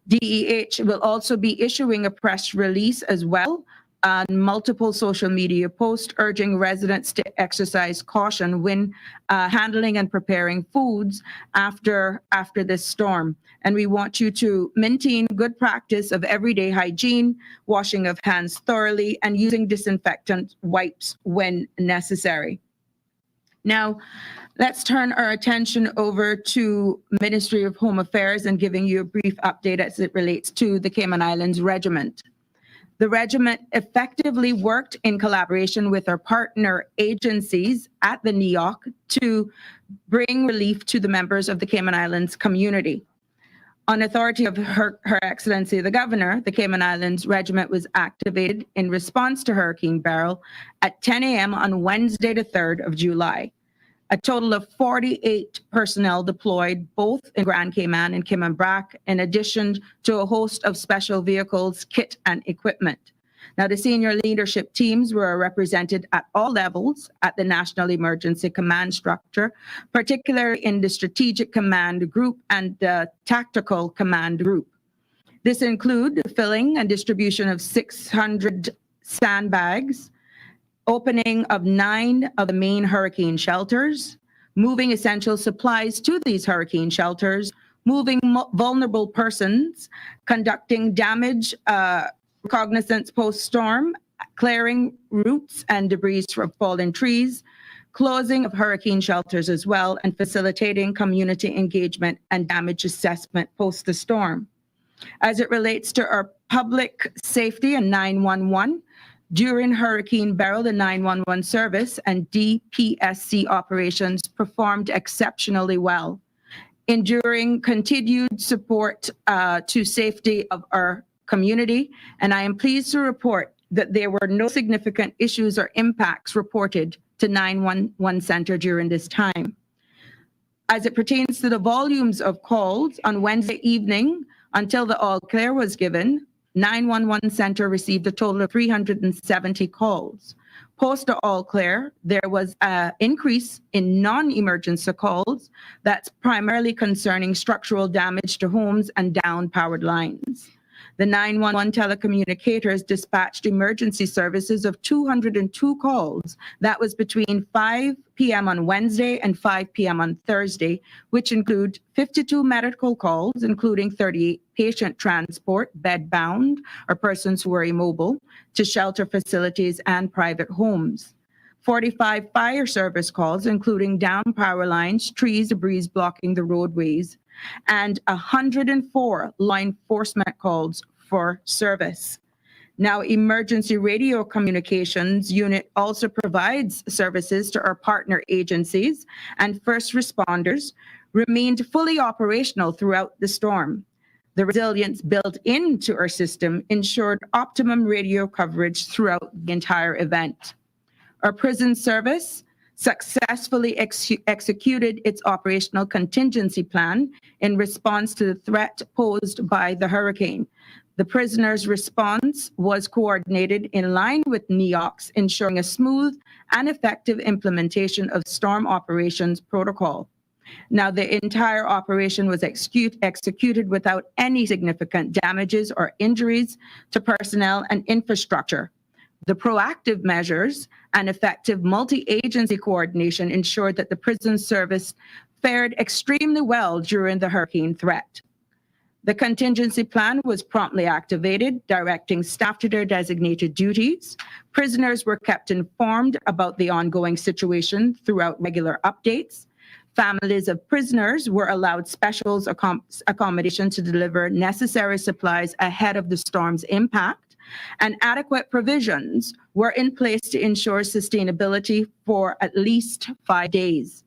DEH will also be issuing a press release as well on multiple social media posts urging residents to exercise caution when handling and preparing foods after this storm. And we want you to maintain good practice of everyday hygiene, washing of hands thoroughly, and using disinfectant wipes when necessary. Now, let's turn our attention over to Ministry of Home Affairs and giving you a brief update as it relates to the Cayman Islands Regiment. The regiment effectively worked in collaboration with our partner agencies at the NEOC to bring relief to the members of the Cayman Islands community. On authority of Her Excellency the Governor, the Cayman Islands Regiment was activated in response to Hurricane Beryl at 10 a.m. on Wednesday, the 3rd of July. A total of 48 personnel deployed both in Grand Cayman and Cayman Brac, in addition to a host of special vehicles, kit, and equipment. Now, the senior leadership teams were represented at all levels at the National Emergency Command structure, particularly in the Strategic Command Group and the Tactical Command Group. This includes the filling and distribution of 600 sandbags, opening of 9 of the main hurricane shelters, moving essential supplies to these hurricane shelters, moving vulnerable persons, conducting damage reconnaissance post-storm, clearing roots and debris from fallen trees, closing of hurricane shelters as well, and facilitating community engagement and damage assessment post the storm. As it relates to our public safety and 911, during Hurricane Beryl, the 911 service and DPSC operations performed exceptionally well, enduring continued support to safety of our community. And I am pleased to report that there were no significant issues or impacts reported to 911 Center during this time. As it pertains to the volumes of calls, on Wednesday evening, until the all clear was given, 911 Center received a total of 370 calls. Post the all clear, there was an increase in non-emergency calls that's primarily concerning structural damage to homes and down powered lines. The 911 telecommunicators dispatched emergency services of 202 calls. That was between 5 p.m. on Wednesday and 5 p.m. on Thursday, which include 52 medical calls, including 38 patient transport, bed-bound, or persons who are immobile, to shelter facilities and private homes. 45 fire service calls, including down power lines, trees, debris blocking the roadways, and 104 law enforcement calls for service. Now, Emergency Radio Communications Unit also provides services to our partner agencies, and first responders remained fully operational throughout the storm. The resilience built into our system ensured optimum radio coverage throughout the entire event. Our prison service successfully executed its operational contingency plan in response to the threat posed by the hurricane. The prisoners' response was coordinated in line with NEOC's, ensuring a smooth and effective implementation of storm operations protocol. Now, the entire operation was executed without any significant damages or injuries to personnel and infrastructure. The proactive measures and effective multi-agency coordination ensured that the prison service fared extremely well during the hurricane threat. The contingency plan was promptly activated, directing staff to their designated duties. Prisoners were kept informed about the ongoing situation throughout regular updates. Families of prisoners were allowed special accommodation to deliver necessary supplies ahead of the storm's impact, and adequate provisions were in place to ensure sustainability for at least 5 days.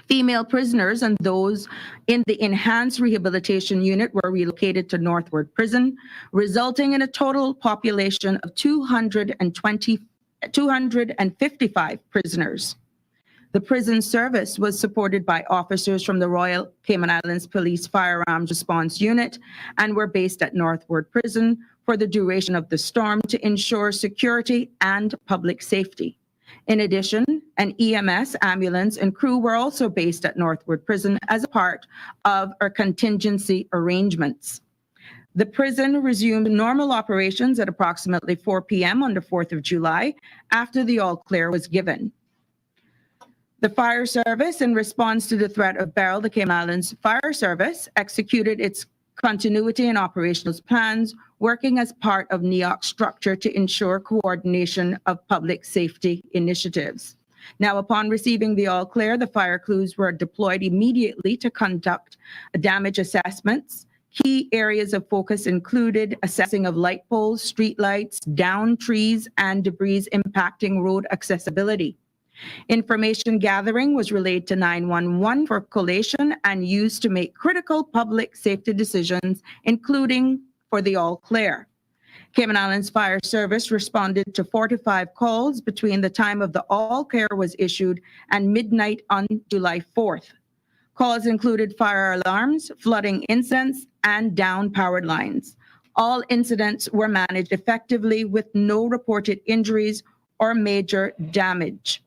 Female prisoners and those in the enhanced rehabilitation unit were relocated to Northward Prison, resulting in a total population of 255 prisoners. The prison service was supported by officers from the Royal Cayman Islands Police Firearms Response Unit and were based at Northward Prison for the duration of the storm to ensure security and public safety. In addition, an EMS, ambulance, and crew were also based at Northward Prison as a part of our contingency arrangements. The prison resumed normal operations at approximately 4 p.m. on the 4th of July after the all-clear was given. The fire service, in response to the threat of Beryl, the Cayman Islands Fire Service executed its continuity and operational plans, working as part of NEOC's structure to ensure coordination of public safety initiatives. Now, upon receiving the all clear, the fire crews were deployed immediately to conduct damage assessments. Key areas of focus included assessing of light poles, street lights, downed trees, and debris impacting road accessibility. Information gathering was relayed to 911 for collation and used to make critical public safety decisions, including for the all clear. Cayman Islands Fire Service responded to 45 calls between the time of the all clear was issued and midnight on July 4th. Calls included fire alarms, flooding incidents, and down powered lines. All incidents were managed effectively with no reported injuries or major damage.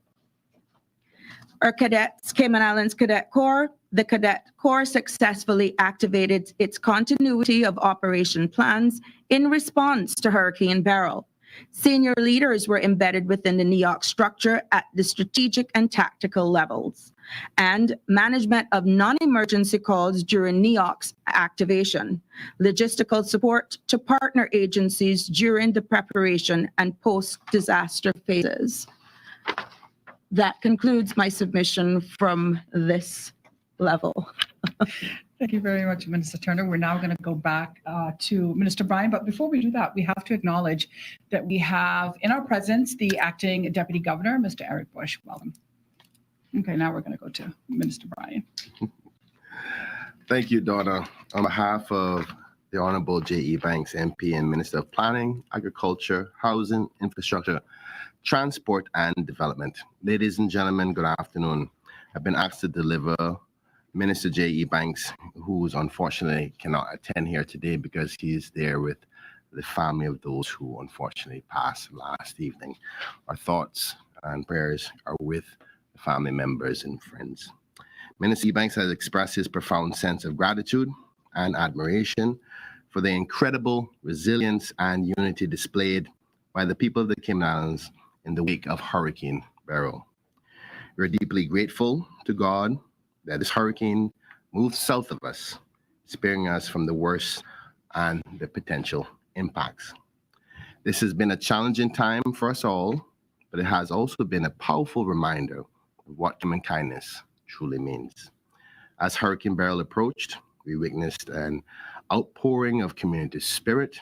Our cadets, Cayman Islands Cadet Corps, the Cadet Corps successfully activated its continuity of operation plans in response to Hurricane Beryl. Senior leaders were embedded within the NEOC structure at the strategic and tactical levels, and management of non-emergency calls during NEOC's activation, logistical support to partner agencies during the preparation and post-disaster phases. That concludes my submission from this level. Thank you very much, Minister Turner. We're now going to go back to Minister Bryan. But before we do that, we have to acknowledge that we have in our presence the acting Deputy Governor, Mr. Eric Bush. Welcome. Okay, now we're going to go to Minister Bryan. Thank you, Donna. On behalf of the Honorable J.E. Banks, MP and Minister of Planning, Agriculture, Housing, Infrastructure, Transport and Development. Ladies and gentlemen, good afternoon. I've been asked to deliver Minister J.E. Banks, who unfortunately cannot attend here today because he's there with the family of those who unfortunately passed last evening. Our thoughts and prayers are with the family members and friends. Minister Banks has expressed his profound sense of gratitude and admiration for the incredible resilience and unity displayed by the people of the Cayman Islands in the wake of Hurricane Beryl. We're deeply grateful to God that this hurricane moved south of us, sparing us from the worst and the potential impacts. This has been a challenging time for us all, but it has also been a powerful reminder of what human kindness truly means. As Hurricane Beryl approached, we witnessed an outpouring of community spirit,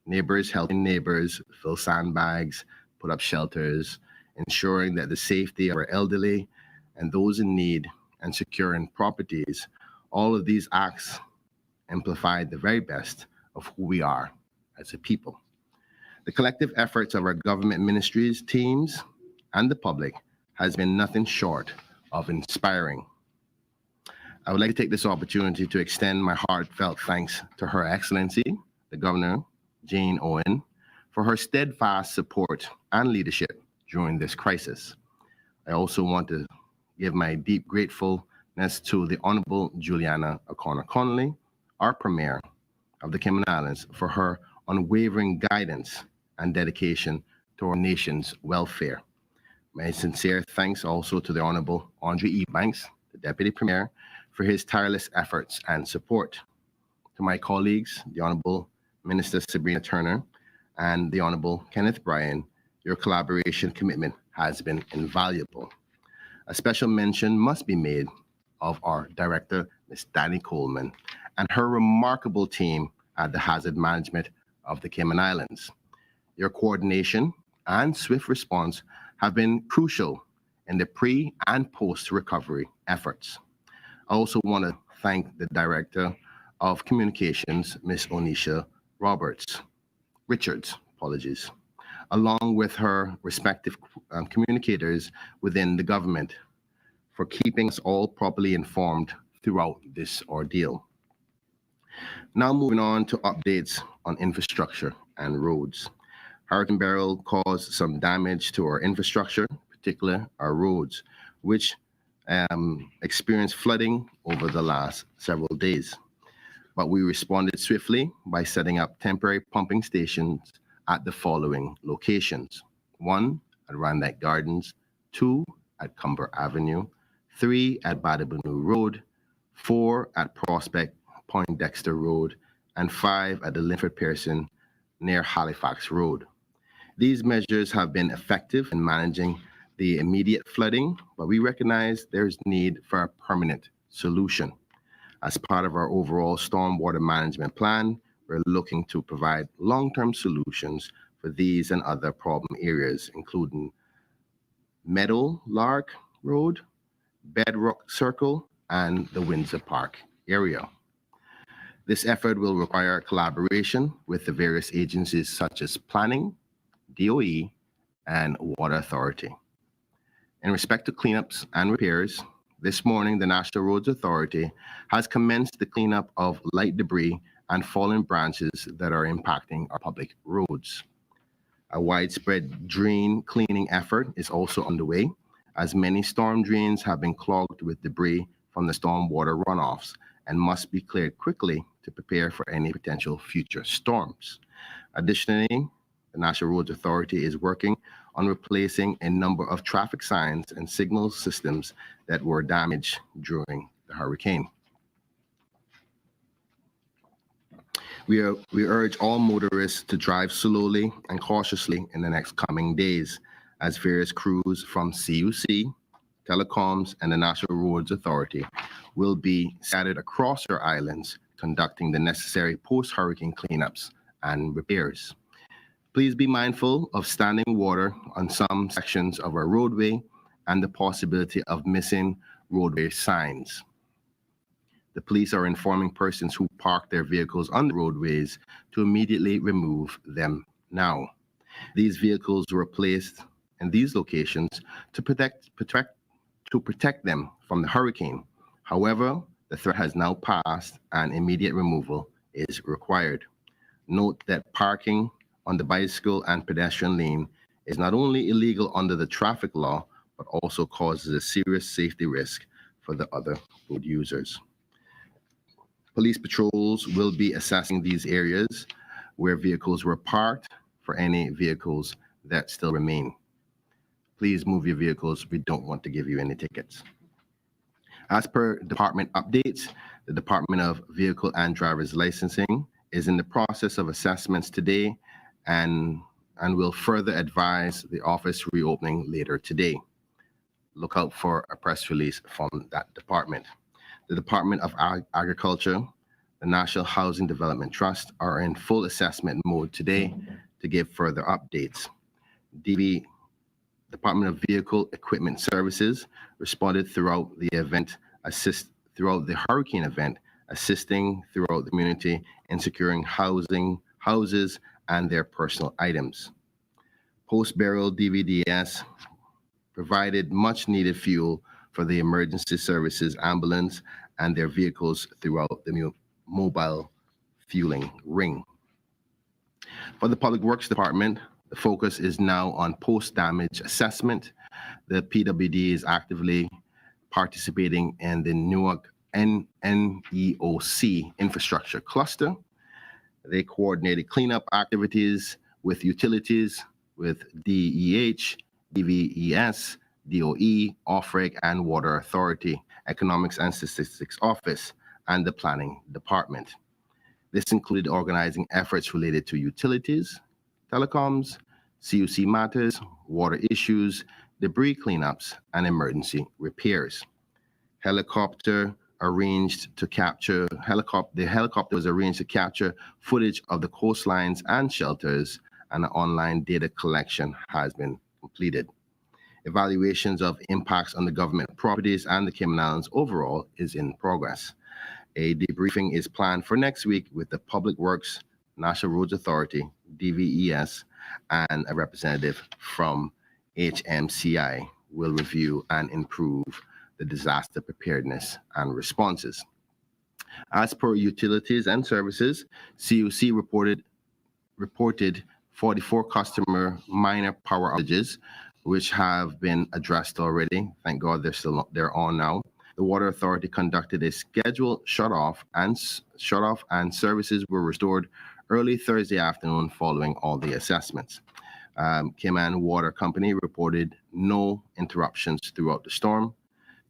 neighbors helping neighbors fill sandbags, put up shelters, ensuring that the safety of our elderly and those in need and securing properties. All of these acts amplify the very best of who we are as a people. The collective efforts of our government ministries, teams, and the public has been nothing short of inspiring. I would like to take this opportunity to extend my heartfelt thanks to Her Excellency, the Governor, Jane Owen, for her steadfast support and leadership during this crisis. I also want to give my deep gratefulness to the Honorable Juliana O'Connor Connolly, our Premier of the Cayman Islands, for her unwavering guidance and dedication to our nation's welfare. My sincere thanks also to the Honorable Andre E. Banks, the Deputy Premier, for his tireless efforts and support. To my colleagues, the Honorable Minister Sabrina Turner and the Honorable Kenneth Bryan, your collaboration commitment has been invaluable. A special mention must be made of our Director, Ms. Danny Coleman, and her remarkable team at the Hazard Management of the Cayman Islands. Your coordination and swift response have been crucial in the pre- and post-recovery efforts. I also want to thank the Director of Communications, Ms. Onisha Richards, along with her respective communicators within the government for keeping us all properly informed throughout this ordeal. Now moving on to updates on infrastructure and roads. Hurricane Beryl caused some damage to our infrastructure, particularly our roads, which experienced flooding over the last several days. But we responded swiftly by setting up temporary pumping stations at the following locations: 1 at Randack Gardens, 2 at Cumber Avenue, 3 at Badabunu Road, 4 at Prospect Poindexter Road, and 5 at the Linford Pearson near Halifax Road. These measures have been effective in managing the immediate flooding, but we recognize there's need for a permanent solution. As part of our overall stormwater management plan, we're looking to provide long-term solutions for these and other problem areas, including Meadow Lark Road, Bedrock Circle, and the Windsor Park area. This effort will require collaboration with the various agencies such as Planning, DOE, and Water Authority. In respect to cleanups and repairs, this morning the National Roads Authority has commenced the cleanup of light debris and fallen branches that are impacting our public roads. A widespread drain cleaning effort is also underway, as many storm drains have been clogged with debris from the stormwater runoffs and must be cleared quickly to prepare for any potential future storms. Additionally, the National Roads Authority is working on replacing a number of traffic signs and signal systems that were damaged during the hurricane. We urge all motorists to drive slowly and cautiously in the next coming days, as various crews from CUC, Telecoms, and the National Roads Authority will be scattered across our islands conducting the necessary post-hurricane cleanups and repairs. Please be mindful of standing water on some sections of our roadway and the possibility of missing roadway signs. The police are informing persons who park their vehicles on the roadways to immediately remove them now. These vehicles were placed in these locations to protect them from the hurricane. However, the threat has now passed and immediate removal is required. Note that parking on the bicycle and pedestrian lane is not only illegal under the traffic law, but also causes a serious safety risk for the other road users. Police patrols will be assessing these areas where vehicles were parked for any vehicles that still remain. Please move your vehicles. We don't want to give you any tickets. As per department updates, the Department of Vehicle and Driver's Licensing is in the process of assessments today and will further advise the office reopening later today. Look out for a press release from that department. The Department of Agriculture, the National Housing Development Trust are in full assessment mode today to give further updates. DV, Department of Vehicle Equipment Services, responded throughout the hurricane event, assisting throughout the community in securing houses, and their personal items. Post-burial DVDS provided much-needed fuel for the emergency services ambulance and their vehicles throughout the mobile fueling ring. For the Public Works Department, the focus is now on post-damage assessment. The PWD is actively participating in the Newark NEOC infrastructure cluster. They coordinated cleanup activities with utilities, with DEH, DVES, DOE, OFREG, and Water Authority, Economics and Statistics Office, and the Planning Department. This included organizing efforts related to utilities, telecoms, CUC matters, water issues, debris cleanups, and emergency repairs. The helicopter was arranged to capture footage of the coastlines and shelters, and an online data collection has been completed. Evaluations of impacts on the government properties and the Cayman Islands overall is in progress. A debriefing is planned for next week with the Public Works, National Roads Authority, DVES, and a representative from HMCI will review and improve the disaster preparedness and responses. As per Utilities and Services, CUC reported 44 customer minor power outages, which have been addressed already. Thank God they're on now. The Water Authority conducted a scheduled shut-off and services were restored early Thursday afternoon following all the assessments. Cayman Water Company reported no interruptions throughout the storm.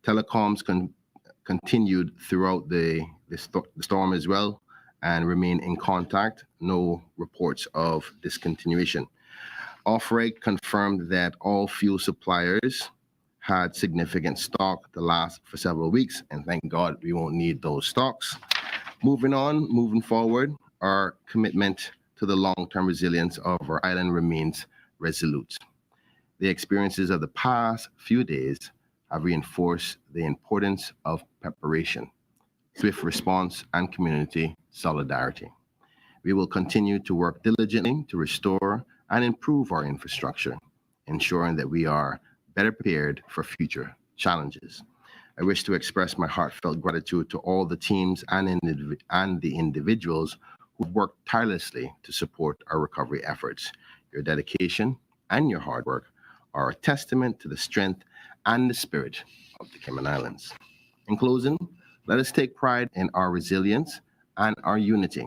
Telecoms continued throughout the storm as well and remain in contact. No reports of discontinuation. OFREG confirmed that all fuel suppliers had significant stock to last for several weeks, and thank God we won't need those stocks. Moving forward, our commitment to the long-term resilience of our island remains resolute. The experiences of the past few days have reinforced the importance of preparation, swift response, and community solidarity. We will continue to work diligently to restore and improve our infrastructure, ensuring that we are better prepared for future challenges. I wish to express my heartfelt gratitude to all the teams and the individuals who've worked tirelessly to support our recovery efforts. Your dedication and your hard work are a testament to the strength and the spirit of the Cayman Islands. In closing, let us take pride in our resilience and our unity.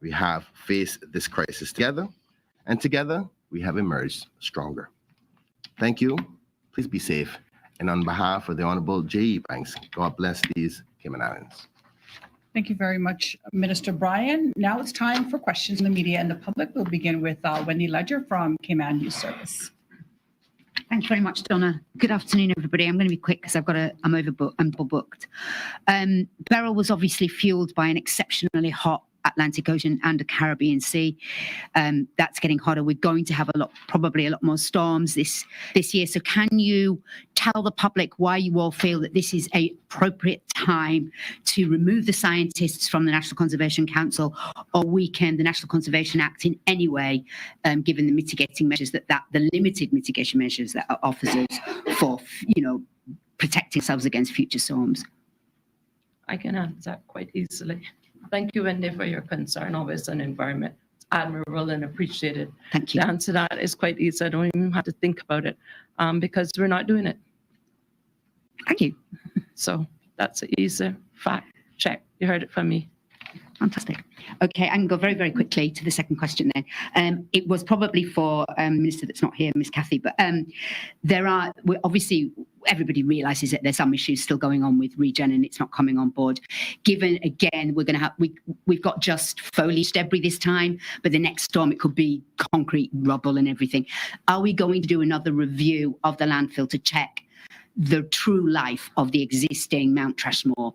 We have faced this crisis together, and together we have emerged stronger. Thank you. Please be safe. And on behalf of the Honorable J.E. Banks, God bless these Cayman Islands. Thank you very much, Minister Bryan. Now it's time for questions from the media and the public. We'll begin with Wendy Ledger from Cayman News Service. Thanks very much, Donna. Good afternoon, everybody. I'm going to be quick because I'm overbooked. Beryl was obviously fueled by an exceptionally hot Atlantic Ocean and the Caribbean Sea. That's getting hotter. We're going to have probably a lot more storms this year. So can you tell the public why you all feel that this is an appropriate time to remove the scientists from the National Conservation Council or weaken the National Conservation Act in any way, given the mitigating measures the limited mitigation measures that it offers us for, protecting ourselves against future storms? I can answer that quite easily. Thank you, Wendy, for your concern always on environment. It's admirable and appreciated. Thank you. The answer to that is quite easy. I don't even have to think about it because we're not doing it. Thank you. So that's an easy fact check. You heard it from me. Fantastic. Okay, I can go very, very quickly to the second question then. It was probably for Minister that's not here, Ms. Cathy, but obviously everybody realises that there's some issues still going on with regen and it's not coming on board. Given again, we've got just foliage debris this time, but the next storm it could be concrete rubble and everything. Are we going to do another review of the landfill to check the true life of the existing Mount Trashmore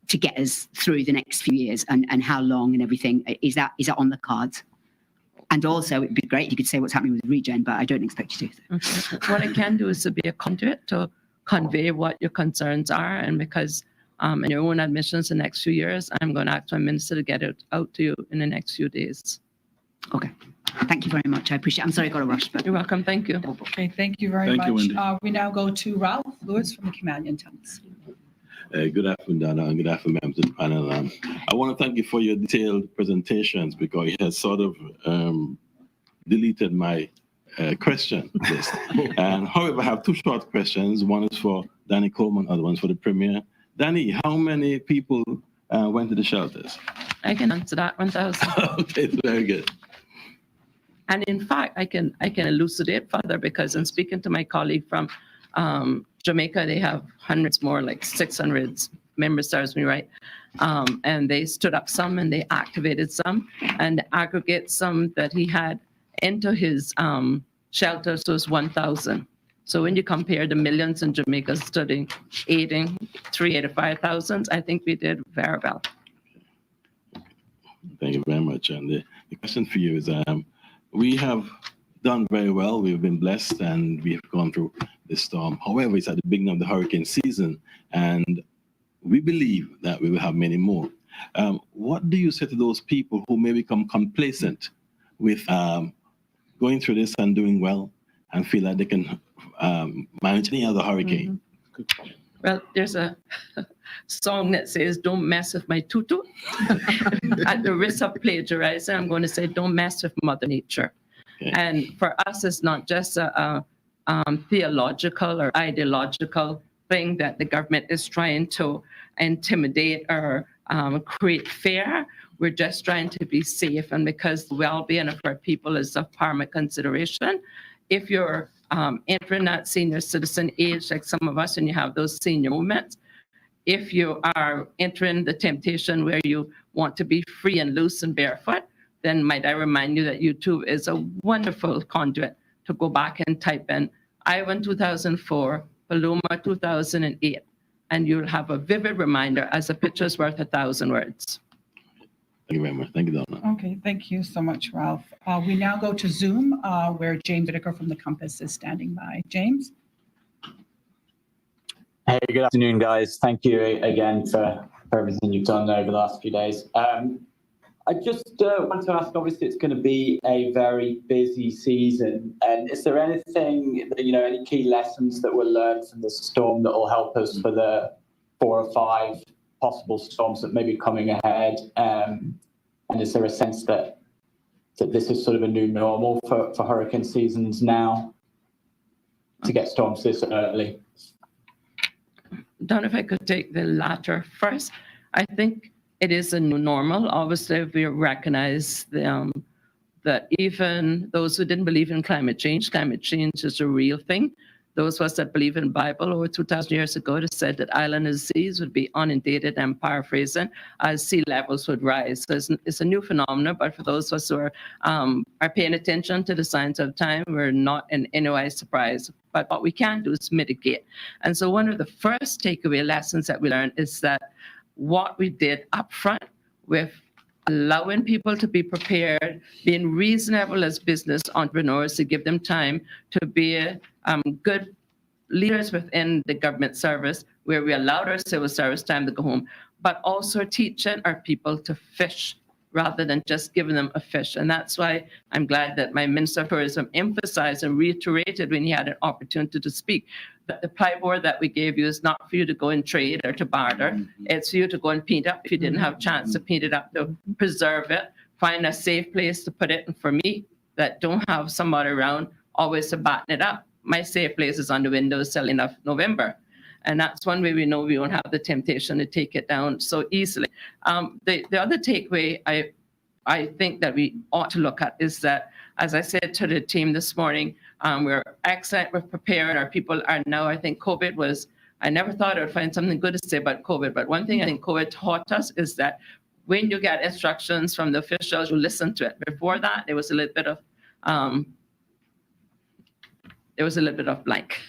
to get us through the next few years and how long and everything? Is that on the cards? And also, it'd be great if you could say what's happening with regen, but I don't expect you to. Okay. What I can do is to be a conduit to convey what your concerns are, and because and your own admissions in the next few years. I'm going to ask my minister to get it out to you in the next few days. Okay. Thank you very much. I appreciate it. I'm sorry I got a rush, but You're welcome. Thank you. Okay, thank you very Thank you, much. Wendy. We now go to Ralph Lewis from the Canadian Times. Good afternoon, Donna, and good afternoon, members of the panel. I want to thank you for your detailed presentations because it has sort of deleted my question list. And however, I have two short questions. One is for Danny Coleman, other one's for the Premier. Danny, how many people went to the shelters? I can answer that 1,000. Okay, very good. And in fact, I can elucidate further because in speaking to my colleague from Jamaica, they have hundreds more, like 600 members, serves me right. And they stood up some and they activated some, and the aggregate sum that he had into his shelters was 1,000. So when you compare the millions in Jamaica studying, aiding 385,000, I think we did very well. Thank you very much. And the question for you is, we have done very well. We've been blessed and we have gone through this storm. However, it's at the beginning of the hurricane season and we believe that we will have many more. What do you say to those people who may become complacent with going through this and doing well and feel like they can manage any other hurricane? Mm-hmm. Well, there's a song that says, "Don't mess with my tutu." At the risk of plagiarizing, I'm going to say, "Don't mess with Mother Nature." Okay. And for us, it's not just a theological or ideological thing that the government is trying to intimidate or create fear. We're just trying to be safe. And because the well-being of our people is of paramount consideration, if you're entering that senior citizen age, like some of us, and you have those senior moments, if you are entering the temptation where you want to be free and loose and barefoot, then might I remind you that YouTube is a wonderful conduit to go back and type in Iowa 2004, Paloma 2008, and you'll have a vivid reminder as a picture's worth 1,000 words. Thank you very much. Thank you, Donna. Okay, thank you so much, Ralph. We now go to Zoom, where James Whitaker from the Compass is standing by. James? Hey, good afternoon, guys. Thank you again for everything you've done over the last few days. I just want to ask, obviously, it's going to be a very busy season. And is there anything, any key lessons that were learned from this storm that will help us for the 4 or 5 possible storms that may be coming ahead? And is there a sense that this is sort of a new normal for hurricane seasons now to get storms this early? Don, if I could take the latter first, I think it is a new normal. Obviously, we recognize that even those who didn't believe in climate change is a real thing. Those of us that believe in the Bible over 2,000 years ago that said that island and seas would be inundated, and paraphrasing, as sea levels would rise. So it's a new phenomenon, but for those of us who are paying attention to the signs of time, we're not in any way surprised. But what we can do is mitigate. And so one of the first takeaway lessons that we learned is that what we did up front with allowing people to be prepared, being reasonable as business entrepreneurs to give them time to be good leaders within the government service, where we allowed our civil service time to go home, but also teaching our people to fish rather than just giving them a fish. And that's why I'm glad that my Minister of Tourism emphasized and reiterated when he had an opportunity to speak that the plyboard that we gave you is not for you to go and trade or to barter. It's for you to go and paint up if you didn't have a chance to paint it up, to preserve it, find a safe place to put it. And for me, that don't have somebody around always to batten it up, my safe place is on the windowsill in November. And that's one way we know we won't have the temptation to take it down so easily. The other takeaway I think that we ought to look at is that, as I said to the team this morning, we're excellent, we're prepared, our people are now, I think COVID was, I never thought I would find something good to say about COVID, but one thing I think COVID taught us is that when you get instructions from the officials, you listen to it. Before that, there was a little bit of blank.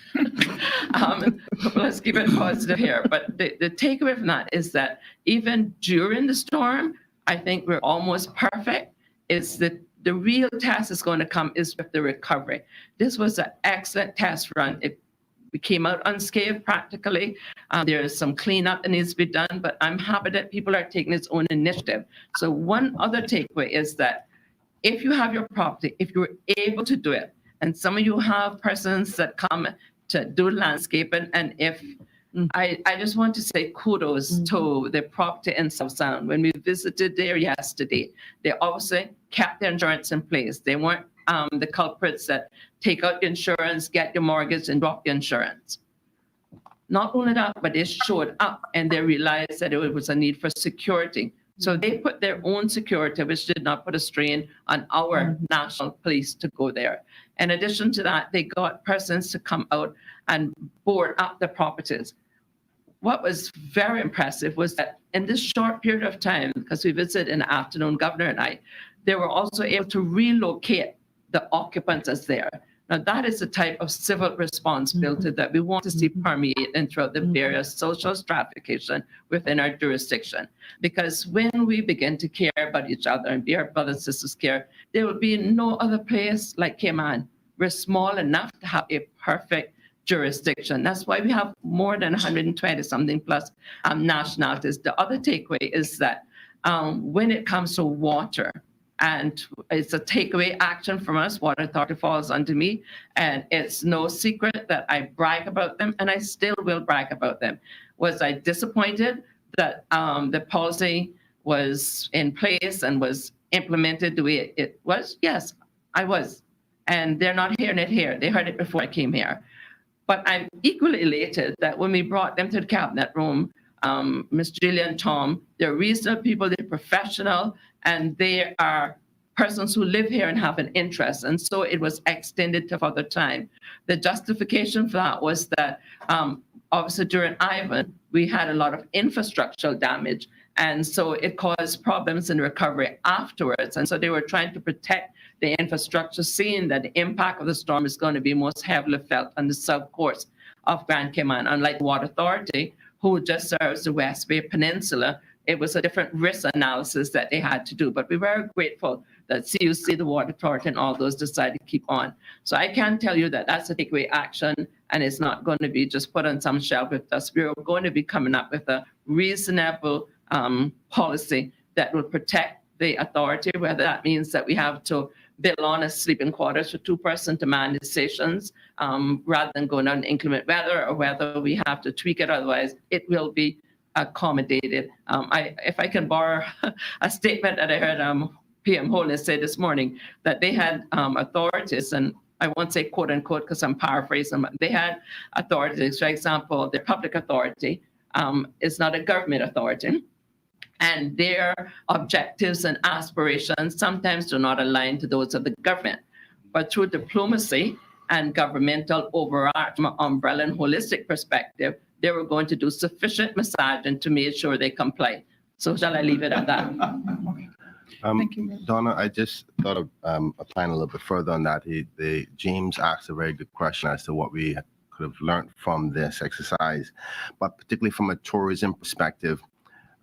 Let's keep it positive here. But the takeaway from that is that even during the storm, I think we're almost perfect. It's that the real test is going to come is with the recovery. This was an excellent test run. It We came out unscathed practically. There is some cleanup that needs to be done, but I'm happy that people are taking its own initiative. So one other takeaway is that if you have your property, if you're able to do it, and some of you have persons that come to do landscaping, and if I just want to say kudos to the property in South Sound. When we visited there yesterday, they obviously kept their insurance in place. They weren't the culprits that take out the insurance, get your mortgage, and drop the insurance. Not only that, but they showed up and they realized that it was a need for security. So they put their own security, which did not put a strain on our national police to go there. In addition to that, they got persons to come out and board up the properties. What was very impressive was that in this short period of time, because we visited in the afternoon, Governor and I, they were also able to relocate the occupants as there. Now, that is the type of civil responsibility that we want to see permeate throughout the various social stratification within our jurisdiction. Because when we begin to care about each other and be our brothers and sisters care, there will be no other place like Cayman. We're small enough to have a perfect jurisdiction. That's why we have more than 120 something plus nationalities. The other takeaway is that when it comes to water, and it's a takeaway action from us. Water Authority falls under me, and it's no secret that I brag about them, and I still will brag about them. Was I disappointed that the policy was in place and was implemented the way it was? Yes, I was. And they're not hearing it here. They heard it before I came here. But I'm equally elated that when we brought them to the cabinet room, Ms. Gillian, Tom, they're reasonable people, they're professional, and they are persons who live here and have an interest. And so it was extended to further time. The justification for that was that obviously during Ivan, we had a lot of infrastructural damage. And so it caused problems in recovery afterwards. And so they were trying to protect the infrastructure, seeing that the impact of the storm is going to be most heavily felt on the south coast of Grand Cayman. Unlike the Water Authority, who just serves the West Bay Peninsula, it was a different risk analysis that they had to do. But we were grateful that CUC, the Water Authority, and all those decided to keep on. So I can tell you that that's a takeaway action, and it's not going to be just put on some shelf with us. We're going to be coming up with a reasonable policy that will protect the authority, whether that means that we have to build on a sleeping quarters for two-person to man the stations rather than going on inclement weather, or whether we have to tweak it. Otherwise, it will be accommodated. If I can borrow a statement that I heard PM Holness say this morning, that they had authorities, and I won't say quote unquote because I'm paraphrasing, but they had authorities. For example, the public authority is not a government authority, and their objectives and aspirations sometimes do not align to those of the government. But through diplomacy and governmental overarching umbrella and holistic perspective, they were going to do sufficient massaging to make sure they comply. So shall I leave it at that? Thank you. Donna, I just thought of applying a little bit further on that. James asked a very good question as to what we could have learned from this exercise, but particularly from a tourism perspective,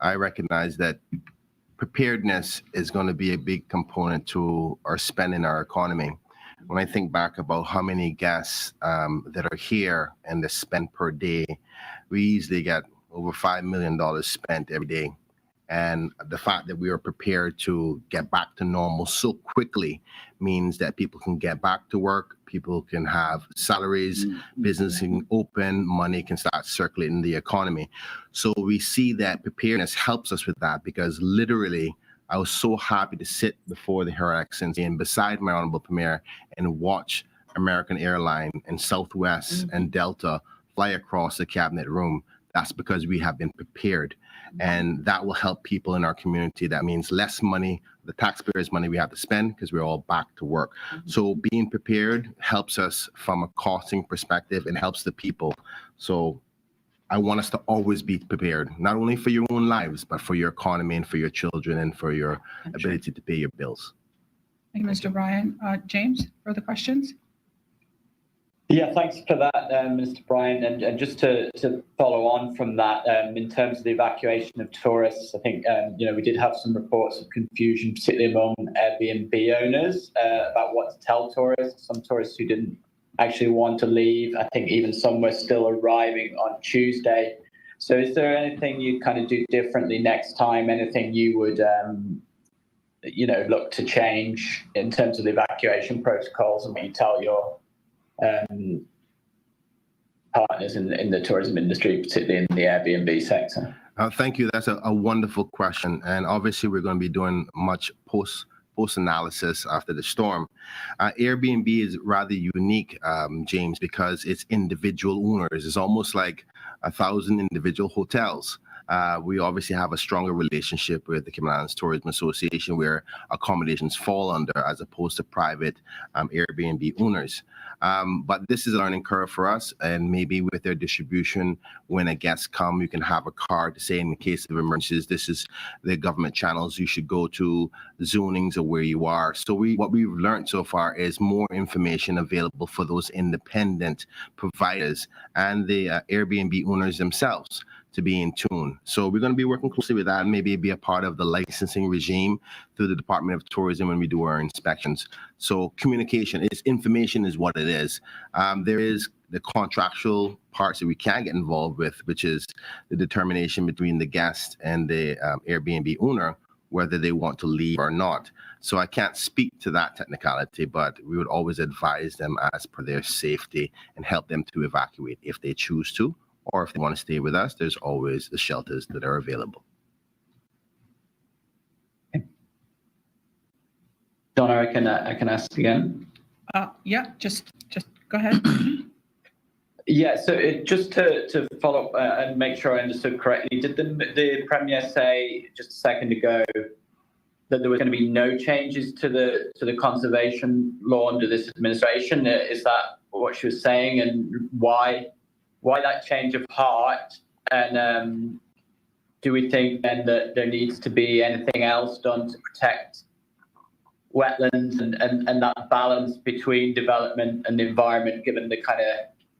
I recognize that preparedness is going to be a big component to our spend in our economy. When I think back about how many guests that are here and the spend per day, we easily get over $5 million spent every day. And the fact that we are prepared to get back to normal so quickly means that people can get back to work, people can have salaries, business can open, money can start circulating in the economy. So we see that preparedness helps us with that, because literally I was so happy to sit before the Her Excellency and beside my Honorable Premier and watch American Airlines and Southwest and Delta fly across the cabinet room. That's because we have been prepared, and that will help people in our community. That means less money, the taxpayers' money we have to spend, because we're all back to work. So being prepared helps us from a costing perspective and helps the people. So I want us to always be prepared, not only for your own lives, but for your economy and for your children and for your ability to pay your bills. Thank you, Mr. Bryan. James, further questions? Yeah, thanks for that, Mr. Bryan. And just to follow on from that, in terms of the evacuation of tourists, I think, we did have some reports of confusion, particularly among Airbnb owners, about what to tell tourists. Some tourists who didn't actually want to leave. I think even some were still arriving on Tuesday. So is there anything you kind of do differently next time? Anything you would, look to change in terms of the evacuation protocols and what you tell your partners in the tourism industry, particularly in the Airbnb sector? Thank you. That's a wonderful question. And obviously, we're going to be doing much post analysis after the storm. Airbnb is rather unique, James, because it's individual owners. It's almost like 1,000 individual hotels. We obviously have a stronger relationship with the Cayman Islands Tourism Association, where accommodations fall under, as opposed to private Airbnb owners. But this is a learning curve for us, and maybe with their distribution, when a guest come, you can have a card to say, in the case of emergencies, this is the government channels you should go to, zonings of where you are. So what we've learned so far is more information available for those independent providers and the Airbnb owners themselves to be in tune. So we're going to be working closely with that and maybe be a part of the licensing regime through the Department of Tourism when we do our inspections. So communication is information is what it is. There is the contractual parts that we can get involved with, which is the determination between the guest and the Airbnb owner, whether they want to leave or not. So I can't speak to that technicality, but we would always advise them as per their safety and help them to evacuate if they choose to. Or if they want to stay with us, there's always the shelters that are available. Donna, I can ask again. Yeah, just go ahead. Yeah, so just to follow up and make sure I understood correctly, did the Premier say just a second ago that there was going to be no changes to the conservation law under this administration? Is that what she was saying, and why that change of heart? And do we think then that there needs to be anything else done to protect wetlands and that balance between development and the environment, given the kind of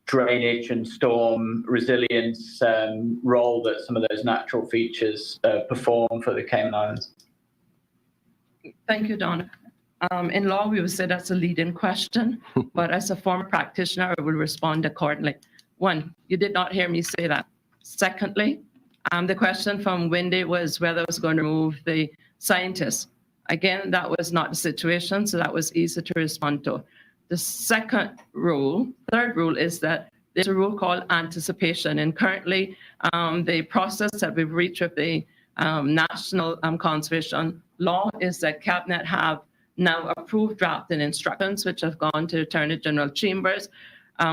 drainage and storm resilience role that some of those natural features perform for the Cayman Islands? Thank you, Donna. In law, we would say that's a leading question, but as a former practitioner, I will respond accordingly. One, you did not hear me say that. Secondly, the question from Wendy was whether I was going to remove the scientists. Again, that was not the situation, so that was easy to respond to. The third rule is that there's a rule called anticipation, and currently the process that we've reached with the national conservation law is that Cabinet have now approved drafting instructions, which have gone to Attorney General Chambers.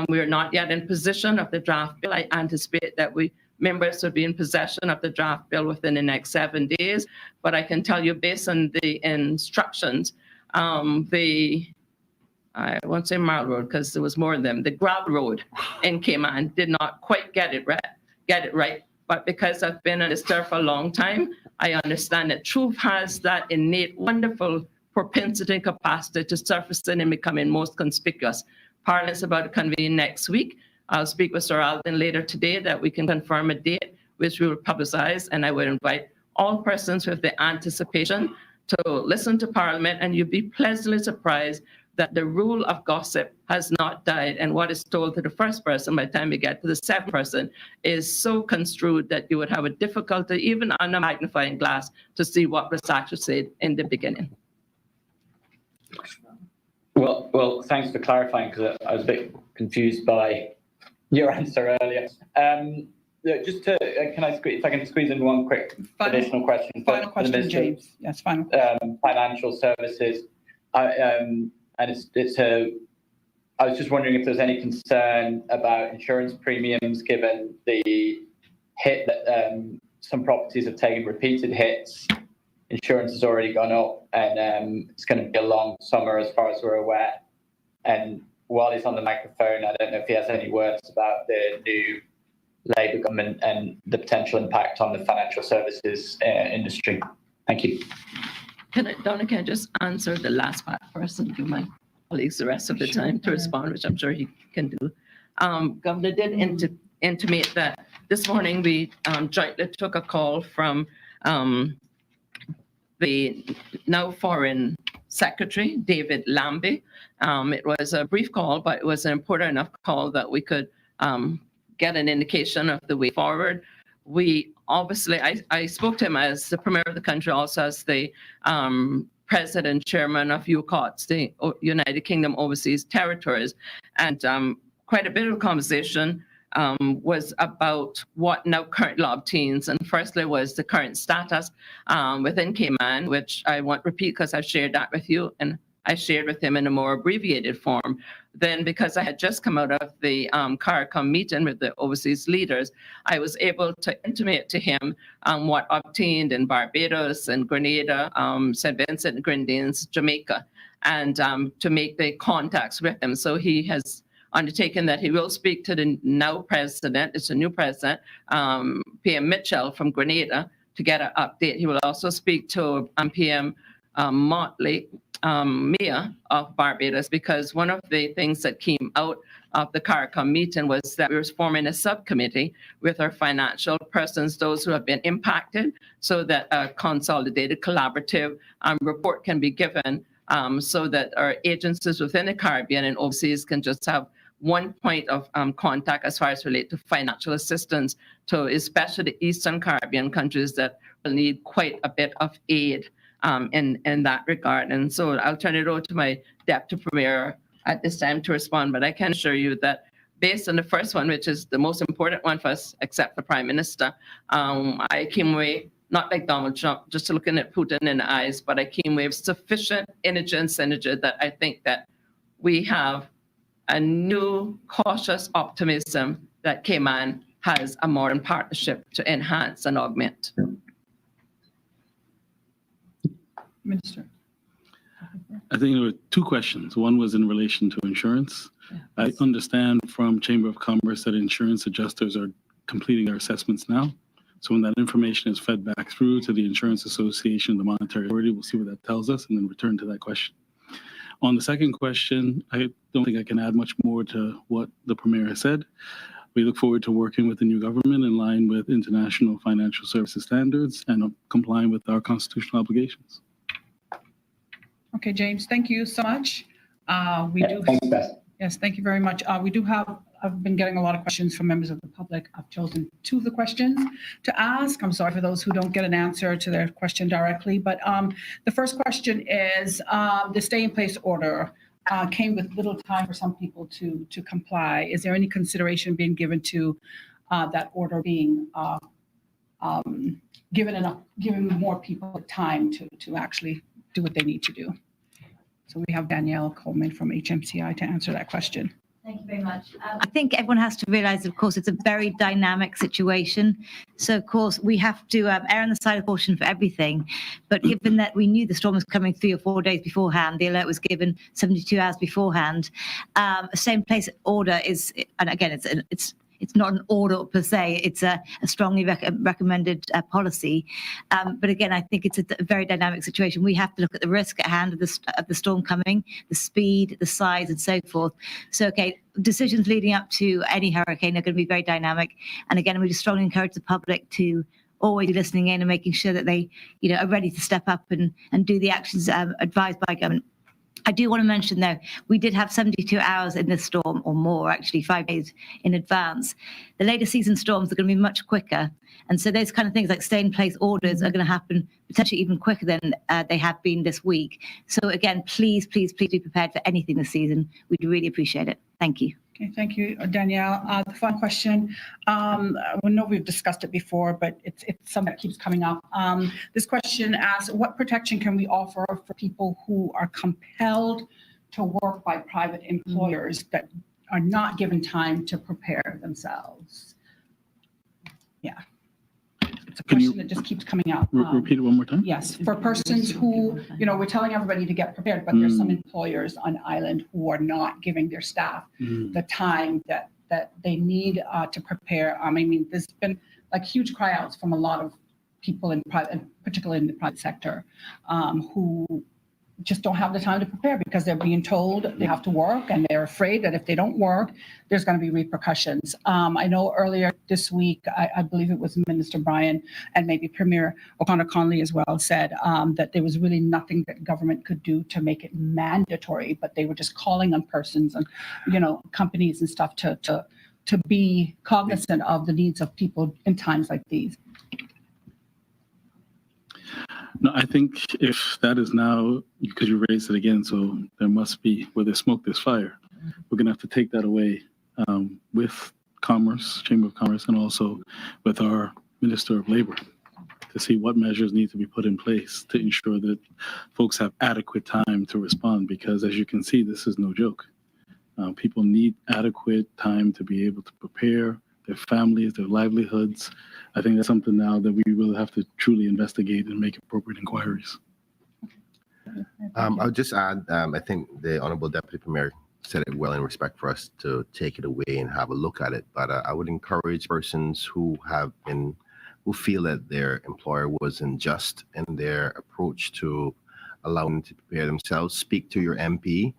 We are not yet in possession of the draft bill. I anticipate that members will be in possession of the draft bill within the next 7 days. But I can tell you, based on the instructions, I won't say Marl Road because there was more of them. The gravel road in Cayman did not quite get it right. But because I've been in this turf for a long time, I understand that truth has that innate, wonderful propensity and capacity to surfacing and becoming most conspicuous. Parliament's about to convene next week. I'll speak with Sir Alvin later today that we can confirm a date, which we will publicize, and I would invite all persons with the anticipation to listen to Parliament, and you'll be pleasantly surprised that the rule of gossip has not died, and what is told to the first person by the time you get to the seventh person is so construed that you would have a difficulty, even on a magnifying glass, to see what was actually said in the beginning. Well, thanks for clarifying, because I was a bit confused by your answer earlier. Just to, if I can squeeze in one quick additional question. Final question, James. Yes, final. Financial services. I was just wondering if there's any concern about insurance premiums, given the hit that some properties have taken repeated hits. Insurance has already gone up, and it's going to be a long summer as far as we're aware. And while he's on the microphone, I don't know if he has any words about the new Labour government and the potential impact on the financial services industry. Thank you. Donna, can I just answer the last part first and give my colleagues the rest of the time to respond, which I'm sure he can do. Governor did intimate that this morning we jointly took a call from the now foreign Secretary, David Lambie. It was a brief call, but it was an important enough call that we could get an indication of the way forward. We obviously, I spoke to him as the Premier of the country, also as the President, Chairman of UCOTS, the United Kingdom Overseas Territories, and quite a bit of conversation was about what now current law obtains. And firstly was the current status within Cayman, which I won't repeat because I've shared that with you, and I shared with him in a more abbreviated form. Then, because I had just come out of the CARICOM meeting with the overseas leaders, I was able to intimate to him what obtained in Barbados and Grenada, St. Vincent and Grenadines, Jamaica, and to make the contacts with them. So he has undertaken that he will speak to the now president, it's a new president, PM Mitchell from Grenada, to get an update. He will also speak to PM Motley, Mia of Barbados, because one of the things that came out of the CARICOM meeting was that we were forming a subcommittee with our financial persons, those who have been impacted, so that a consolidated collaborative report can be given, so that our agencies within the Caribbean and overseas can just have one point of contact as far as relate to financial assistance to especially the Eastern Caribbean countries that will need quite a bit of aid in that regard. And so I'll turn it over to my Deputy Premier at this time to respond, but I can assure you that based on the first one, which is the most important one for us, except the Prime Minister, I came away not like Donald Trump, just looking at Putin in the eyes, but I came away with sufficient energy and synergy that I think that we have a new cautious optimism that Cayman has a modern partnership to enhance and augment. Minister. I think there were two questions. One was in relation to insurance. I understand from Chamber of Commerce that insurance adjusters are completing their assessments now. So when that information is fed back through to the Insurance Association, the Monetary Authority, we'll see what that tells us and then return to that question. On the second question, I don't think I can add much more to what the Premier has said. We look forward to working with the new government in line with international financial services standards and complying with our constitutional obligations. Okay, James, thank you so much. Thanks, Beth. Yes, thank you very much. I've been getting a lot of questions from members of the public. I've chosen two of the questions to ask. I'm sorry for those who don't get an answer to their question directly, but the first question is the stay-in-place order came with little time for some people to comply. Is there any consideration being given to that order being giving more people time to actually do what they need to do? So we have Danielle Coleman from HMCI to answer that question. Thank you very much. I think everyone has to realize, of course, it's a very dynamic situation. So, of course, we have to err on the side of caution for everything. But given that we knew the storm was coming 3 or 4 days beforehand, the alert was given 72 hours beforehand. A same-place order is, and again, it's not an order per se, it's a strongly recommended policy. But again, I think it's a very dynamic situation. We have to look at the risk at hand of the storm coming, the speed, the size, and so forth. So, okay, decisions leading up to any hurricane are going to be very dynamic. And again, we just strongly encourage the public to always be listening in and making sure that they, are ready to step up and do the actions advised by government. I do want to mention, though, we did have 72 hours in this storm, or more, actually, 5 days in advance. The later season storms are going to be much quicker. And so those kind of things like stay-in-place orders are going to happen potentially even quicker than they have been this week. So again, please, please, please be prepared for anything this season. We'd really appreciate it. Thank you. Okay, thank you, Danielle. The final question, we know we've discussed it before, but it's something that keeps coming up. This question asks, what protection can we offer for people who are compelled to work by private employers that are not given time to prepare themselves? Yeah. It's a question that just keeps coming up. Repeat it one more time. Yes, for persons who, we're telling everybody to get prepared, but there's some employers on island who are not giving their staff the time that they need to prepare. I mean, there's been like huge cry-outs from a lot of people in private, particularly in the private sector, who just don't have the time to prepare because they're being told they have to work and they're afraid that if they don't work, there's going to be repercussions. I know earlier this week, I believe it was Minister Bryan and maybe Premier O'Connor-Connolly as well said that there was really nothing that government could do to make it mandatory, but they were just calling on persons and, companies and stuff to be cognizant of the needs of people in times like these. No, I think if that is now, because you raised it again, so there must be, where there's smoke, there's fire. We're going to have to take that away with Commerce, Chamber of Commerce, and also with our Minister of Labor to see what measures need to be put in place to ensure that folks have adequate time to respond, because as you can see, this is no joke. People need adequate time to be able to prepare their families, their livelihoods. I think that's something now that we will have to truly investigate and make appropriate inquiries. I'll just add, I think the Honorable Deputy Premier said it well in respect for us to take it away and have a look at it. But I would encourage persons who feel that their employer was unjust in their approach to allowing them to prepare themselves, speak to your MP.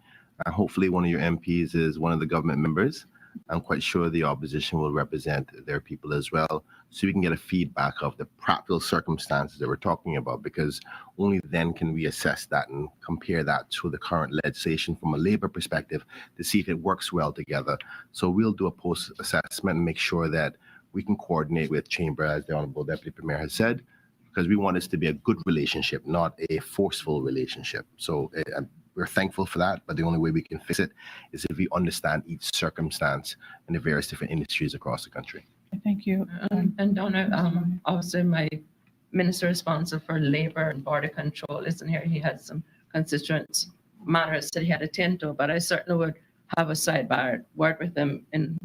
Hopefully one of your MPs is one of the government members. I'm quite sure the opposition will represent their people as well, so we can get a feedback of the practical circumstances that we're talking about, because only then can we assess that and compare that to the current legislation from a labor perspective to see if it works well together. So we'll do a post-assessment and make sure that we can coordinate with Chamber, as the Honorable Deputy Premier has said, because we want this to be a good relationship, not a forceful relationship. So we're thankful for that, but the only way we can fix it is if we understand each circumstance in the various different industries across the country. Thank you. And Donna, also my minister responsible for labor and border control isn't here. He had some constituents matters that he had to attend to, but I certainly would have a sidebar word with him in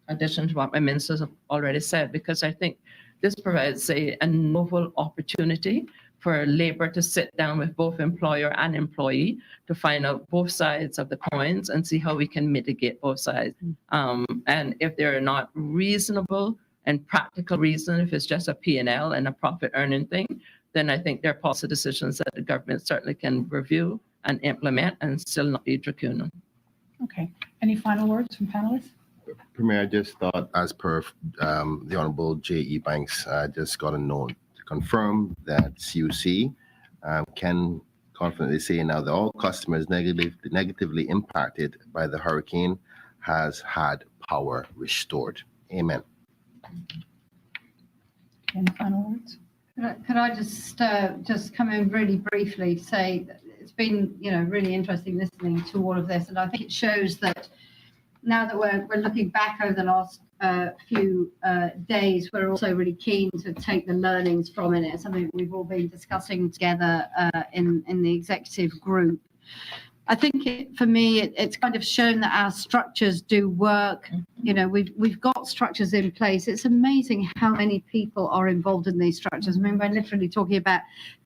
addition to what my ministers have already said, because I think this provides a novel opportunity for labor to sit down with both employer and employee to find out both sides of the coins and see how we can mitigate both sides. And if they're not reasonable and practical reason, if it's just a P&L and a profit earning thing, then I think there are policy decisions that the government certainly can review and implement and still not be draconian. Okay. Any final words from panelists? Premier, I just thought, as per the Honorable J.E. Banks, I just got a note to confirm that CUC can confidently say now that all customers negatively impacted by the hurricane has had power restored. Amen. Any final words? Could I just come in really briefly to say that it's been, really interesting listening to all of this, and I think it shows that now that we're looking back over the last few days, we're also really keen to take the learnings from it. It's something we've all been discussing together in the executive group. I think for me, it's kind of shown that our structures do work. We've got structures in place. It's amazing how many people are involved in these structures. I mean, we're literally talking about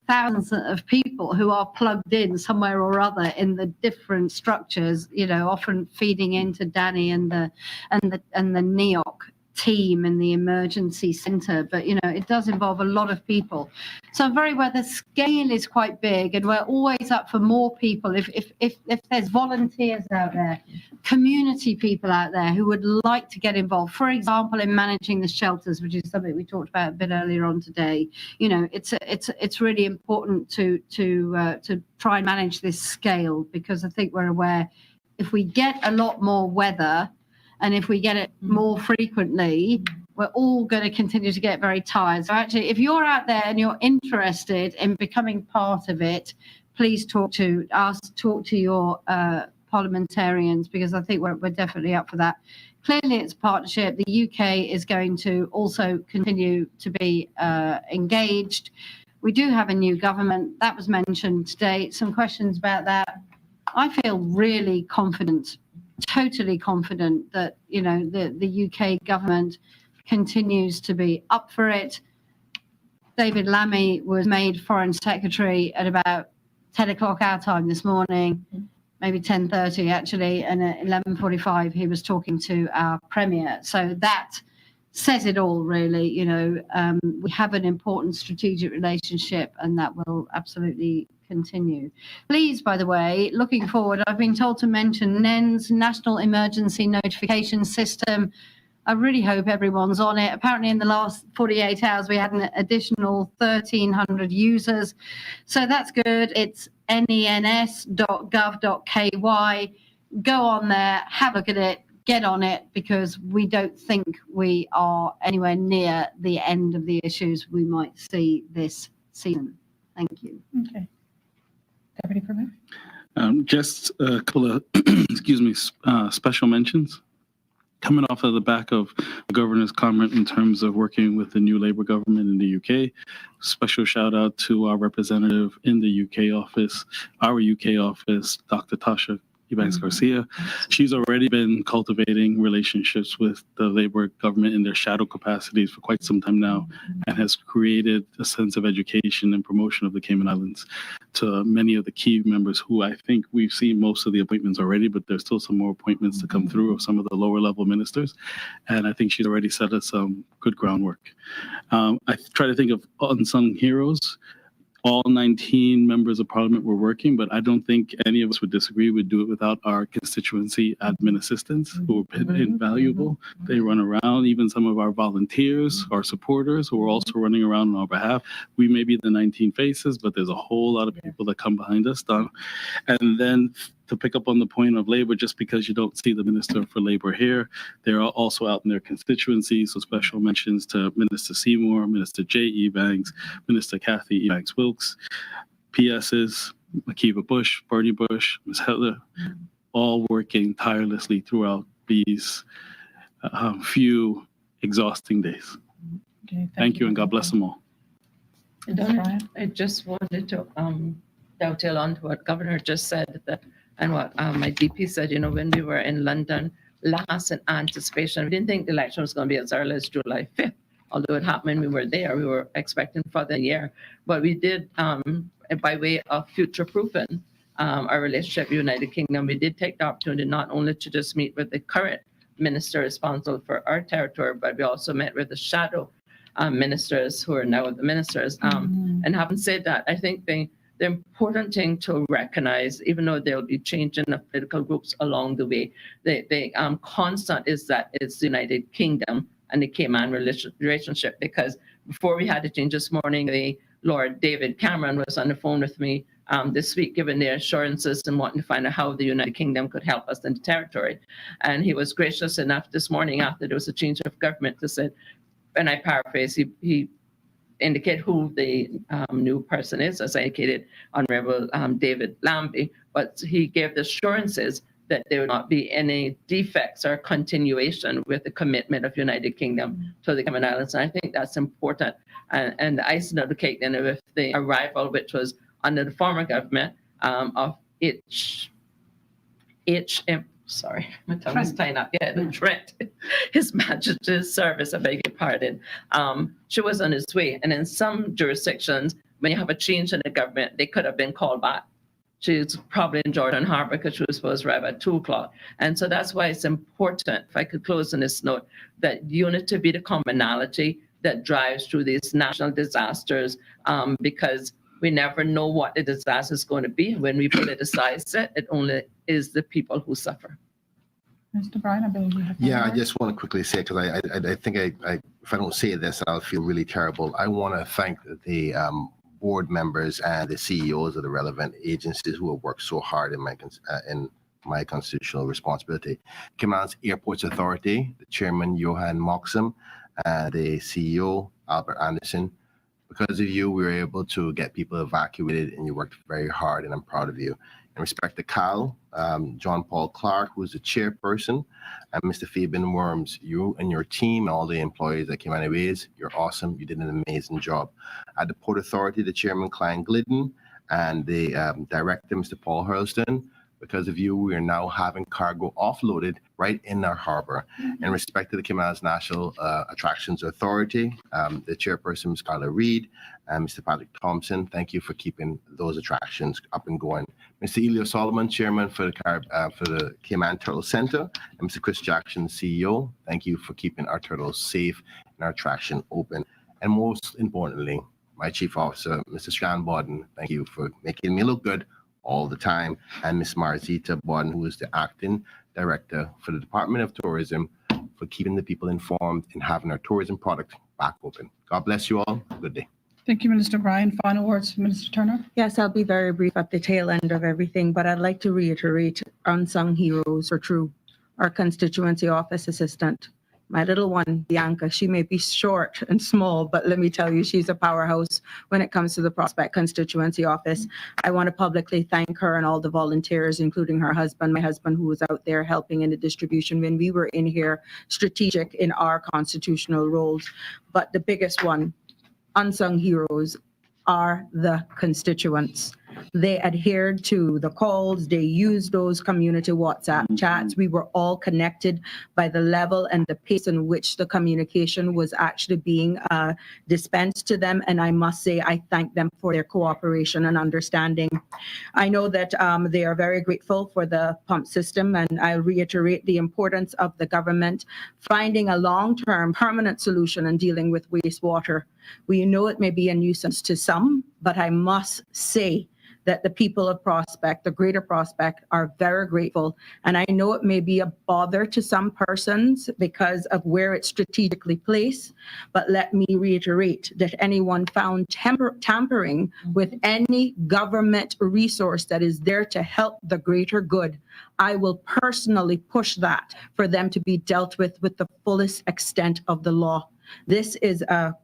thousands of people who are plugged in somewhere or other in the different structures, often feeding into Danny and the NEOC team in the emergency center. But, it does involve a lot of people. So I'm very aware the scale is quite big, and we're always up for more people. If there's volunteers out there, community people out there who would like to get involved, for example, in managing the shelters, which is something we talked about a bit earlier on today, it's really important to try and manage this scale, because I think we're aware if we get a lot more weather, and if we get it more frequently, we're all going to continue to get very tired. So actually, if you're out there and you're interested in becoming part of it, please talk to us, talk to your parliamentarians, because I think we're definitely up for that. Clearly, it's a partnership. The UK is going to also continue to be engaged. We do have a new government. That was mentioned today. Some questions about that. I feel really confident, totally confident that the UK government continues to be up for it. David Lammy was made Foreign Secretary at about 10 o'clock our time this morning, maybe 10:30 actually, and at 11:45 he was talking to our Premier. So that says it all, really. We have an important strategic relationship, and that will absolutely continue. Please, by the way, looking forward, I've been told to mention NEN's National Emergency Notification System. I really hope everyone's on it. Apparently in the last 48 hours, we had an additional 1,300 users. So that's good. It's nens.gov.ky. Go on there, have a look at it, get on it, because we don't think we are anywhere near the end of the issues we might see this season. Thank you. Okay. Deputy Premier? Just a couple of, special mentions. Coming off of the back of the governor's comment in terms of working with the new Labour government in the UK, special shout out to our representative in the UK office, Dr. Tasha Eubanks Garcia. She's already been cultivating relationships with the Labour government in their shadow capacities for quite some time now, and has created a sense of education and promotion of the Cayman Islands to many of the key members who I think we've seen most of the appointments already, but there's still some more appointments to come through of some of the lower level ministers. And I think she's already set us some good groundwork. I try to think of unsung heroes. All 19 members of parliament were working, but I don't think any of us would disagree. We'd do it without our constituency admin assistants who have been invaluable. They run around, even some of our volunteers, our supporters who are also running around on our behalf. We may be the 19 faces, but there's a whole lot of people that come behind us. And then to pick up on the point of Labour, just because you don't see the Minister for Labour here, they're also out in their constituencies. So special mentions to Minister Seymour, Minister J.E. Banks, Minister Kathy E. Banks-Wilkes, PSs, Makiva Bush, Bernie Bush, Ms. Heather, all working tirelessly throughout these few exhausting days. Okay, Thank you, and God bless them all. Donna, I just wanted to dovetail on to what Governor just said, and what my DP said. You know, when we were in London last in anticipation, we didn't think the election was going to be as early as July 5th. Although it happened, we were there. We were expecting for the year, but we did, by way of future-proofing our relationship with United Kingdom, we did take the opportunity not only to just meet with the current minister responsible for our territory, but we also met with the shadow ministers who are now the ministers. And having said that, I think the important thing to recognize, even though there'll be changing of political groups along the way, the constant is that it's the United Kingdom and the Cayman relationship. Because before we had the change this morning, the Lord David Cameron was on the phone with me this week, giving the assurances and wanting to find out how the United Kingdom could help us in the territory. And he was gracious enough this morning, after there was a change of government, to say, and I paraphrase, he indicate who the new person is, as I indicated, Honorable David Lambie, but he gave the assurances that there would not be any defects or continuation with the commitment of United Kingdom to the Cayman Islands. And I think that's important. And the icing of the cake then with the arrival, which was under the former government of sorry, my tongue is tying up. Yeah, the Trent, His Majesty's Service, I beg your pardon. She was on his way. And in some jurisdictions, when you have a change in the government, they could have been called back. She's probably in Jordan Harbor because she was supposed to arrive at 2:00. And so that's why it's important, if I could close on this note, that unity be the commonality that drives through these national disasters, because we never know what the disaster is going to be. When we politicize it, it only is the people who suffer. Mr. Bryan, I believe you have. Yeah, I just want to quickly say, because I think if I don't say this, I'll feel really terrible. I want to thank the board members and the CEOs of the relevant agencies who have worked so hard in my constitutional responsibility. Cayman's Airports Authority, the chairman, Johan Moxham, and the CEO, Albert Anderson. Because of you, we were able to get people evacuated, and you worked very hard, and I'm proud of you. In respect to Cal, John Paul Clark, who is the chairperson, and Mr. Fabian Worms, you and your team and all the employees at Cayman Airways, you're awesome. You did an amazing job. At the Port Authority, the chairman, Klein Glidden, and the director, Mr. Paul Hurlston, because of you, we are now having cargo offloaded right in our harbor. In respect to the Cayman's National Attractions Authority, the chairperson, Ms. Carla Reed, and Mr. Patrick Thompson, thank you for keeping those attractions up and going. Mr. Elio Solomon, chairman for the Cayman Turtle Center, and Mr. Chris Jackson, CEO, thank you for keeping our turtles safe and our attraction open. And most importantly, my chief officer, Mr. Strand Borden. Thank you for making me look good all the time. And Ms. Marzita Borden, who is the acting director for the Department of Tourism, for keeping the people informed and having our tourism product back open. God bless you all. Good day. Thank you, Minister Bryan. Final words, Minister Turner? Yes, I'll be very brief at the tail end of everything, but I'd like to reiterate unsung heroes are true. Our constituency office assistant, my little one, Bianca, she may be short and small, but let me tell you, she's a powerhouse when it comes to the Prospect constituency office. I want to publicly thank her and all the volunteers, including her husband, my husband, who was out there helping in the distribution when we were in here, strategic in our constitutional roles. But the biggest one, unsung heroes, are the constituents. They adhered to the calls. They used those community WhatsApp chats. We were all connected by the level and the pace in which the communication was actually being dispensed to them. And I must say, I thank them for their cooperation and understanding. I know that they are very grateful for the pump system, and I reiterate the importance of the government finding a long-term permanent solution in dealing with wastewater. We know it may be a nuisance to some, but I must say that the people of Prospect, the greater Prospect, are very grateful. And I know it may be a bother to some persons because of where it's strategically placed, but let me reiterate that anyone found tampering with any government resource that is there to help the greater good, I will personally push that for them to be dealt with the fullest extent of the law. This is a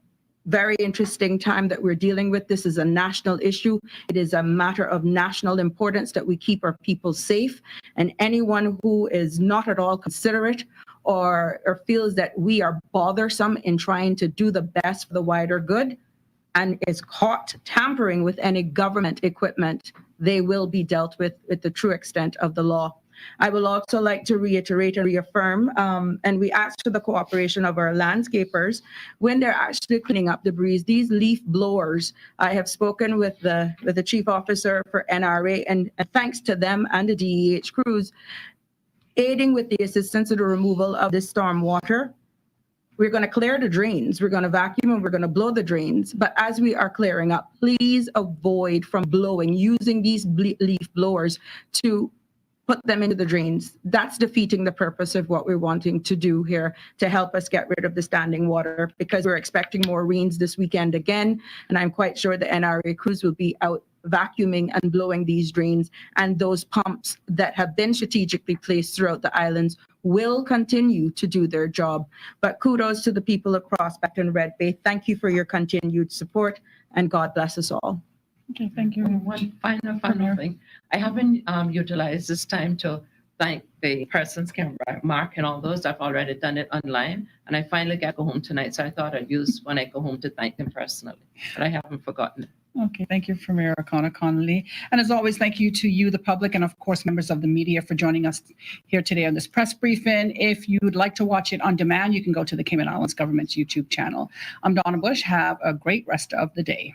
very interesting time that we're dealing with. This is a national issue. It is a matter of national importance that we keep our people safe. And anyone who is not at all considerate or feels that we are bothersome in trying to do the best for the wider good and is caught tampering with any government equipment, they will be dealt with the true extent of the law. I will also like to reiterate and reaffirm, and we ask for the cooperation of our landscapers when they're actually cleaning up debris. These leaf blowers, I have spoken with the chief officer for NRA, and thanks to them and the DEH crews, aiding with the assistance of the removal of this storm water. We're going to clear the drains, we're going to vacuum, and we're going to blow the drains. But as we are clearing up, please avoid from using these leaf blowers to put them into the drains. That's defeating the purpose of what we're wanting to do here to help us get rid of the standing water, because we're expecting more rains this weekend again. And I'm quite sure the NRA crews will be out vacuuming and blowing these drains, and those pumps that have been strategically placed throughout the islands will continue to do their job. But kudos to the people of Prospect and Red Bay. Thank you for your continued support, and God bless us all. Okay, thank you. One final thing. I haven't utilized this time to thank the persons, Mark and all those. I've already done it online, and I finally get to go home tonight, so I thought I'd use when I go home to thank them personally, but I haven't forgotten it. Okay, thank you, Premier O'Connor Connolly. And as always, thank you to you, the public, and of course, members of the media for joining us here today on this press briefing. If you'd like to watch it on demand, you can go to the Cayman Islands Government's YouTube channel. I'm Donna Bush. Have a great rest of the day.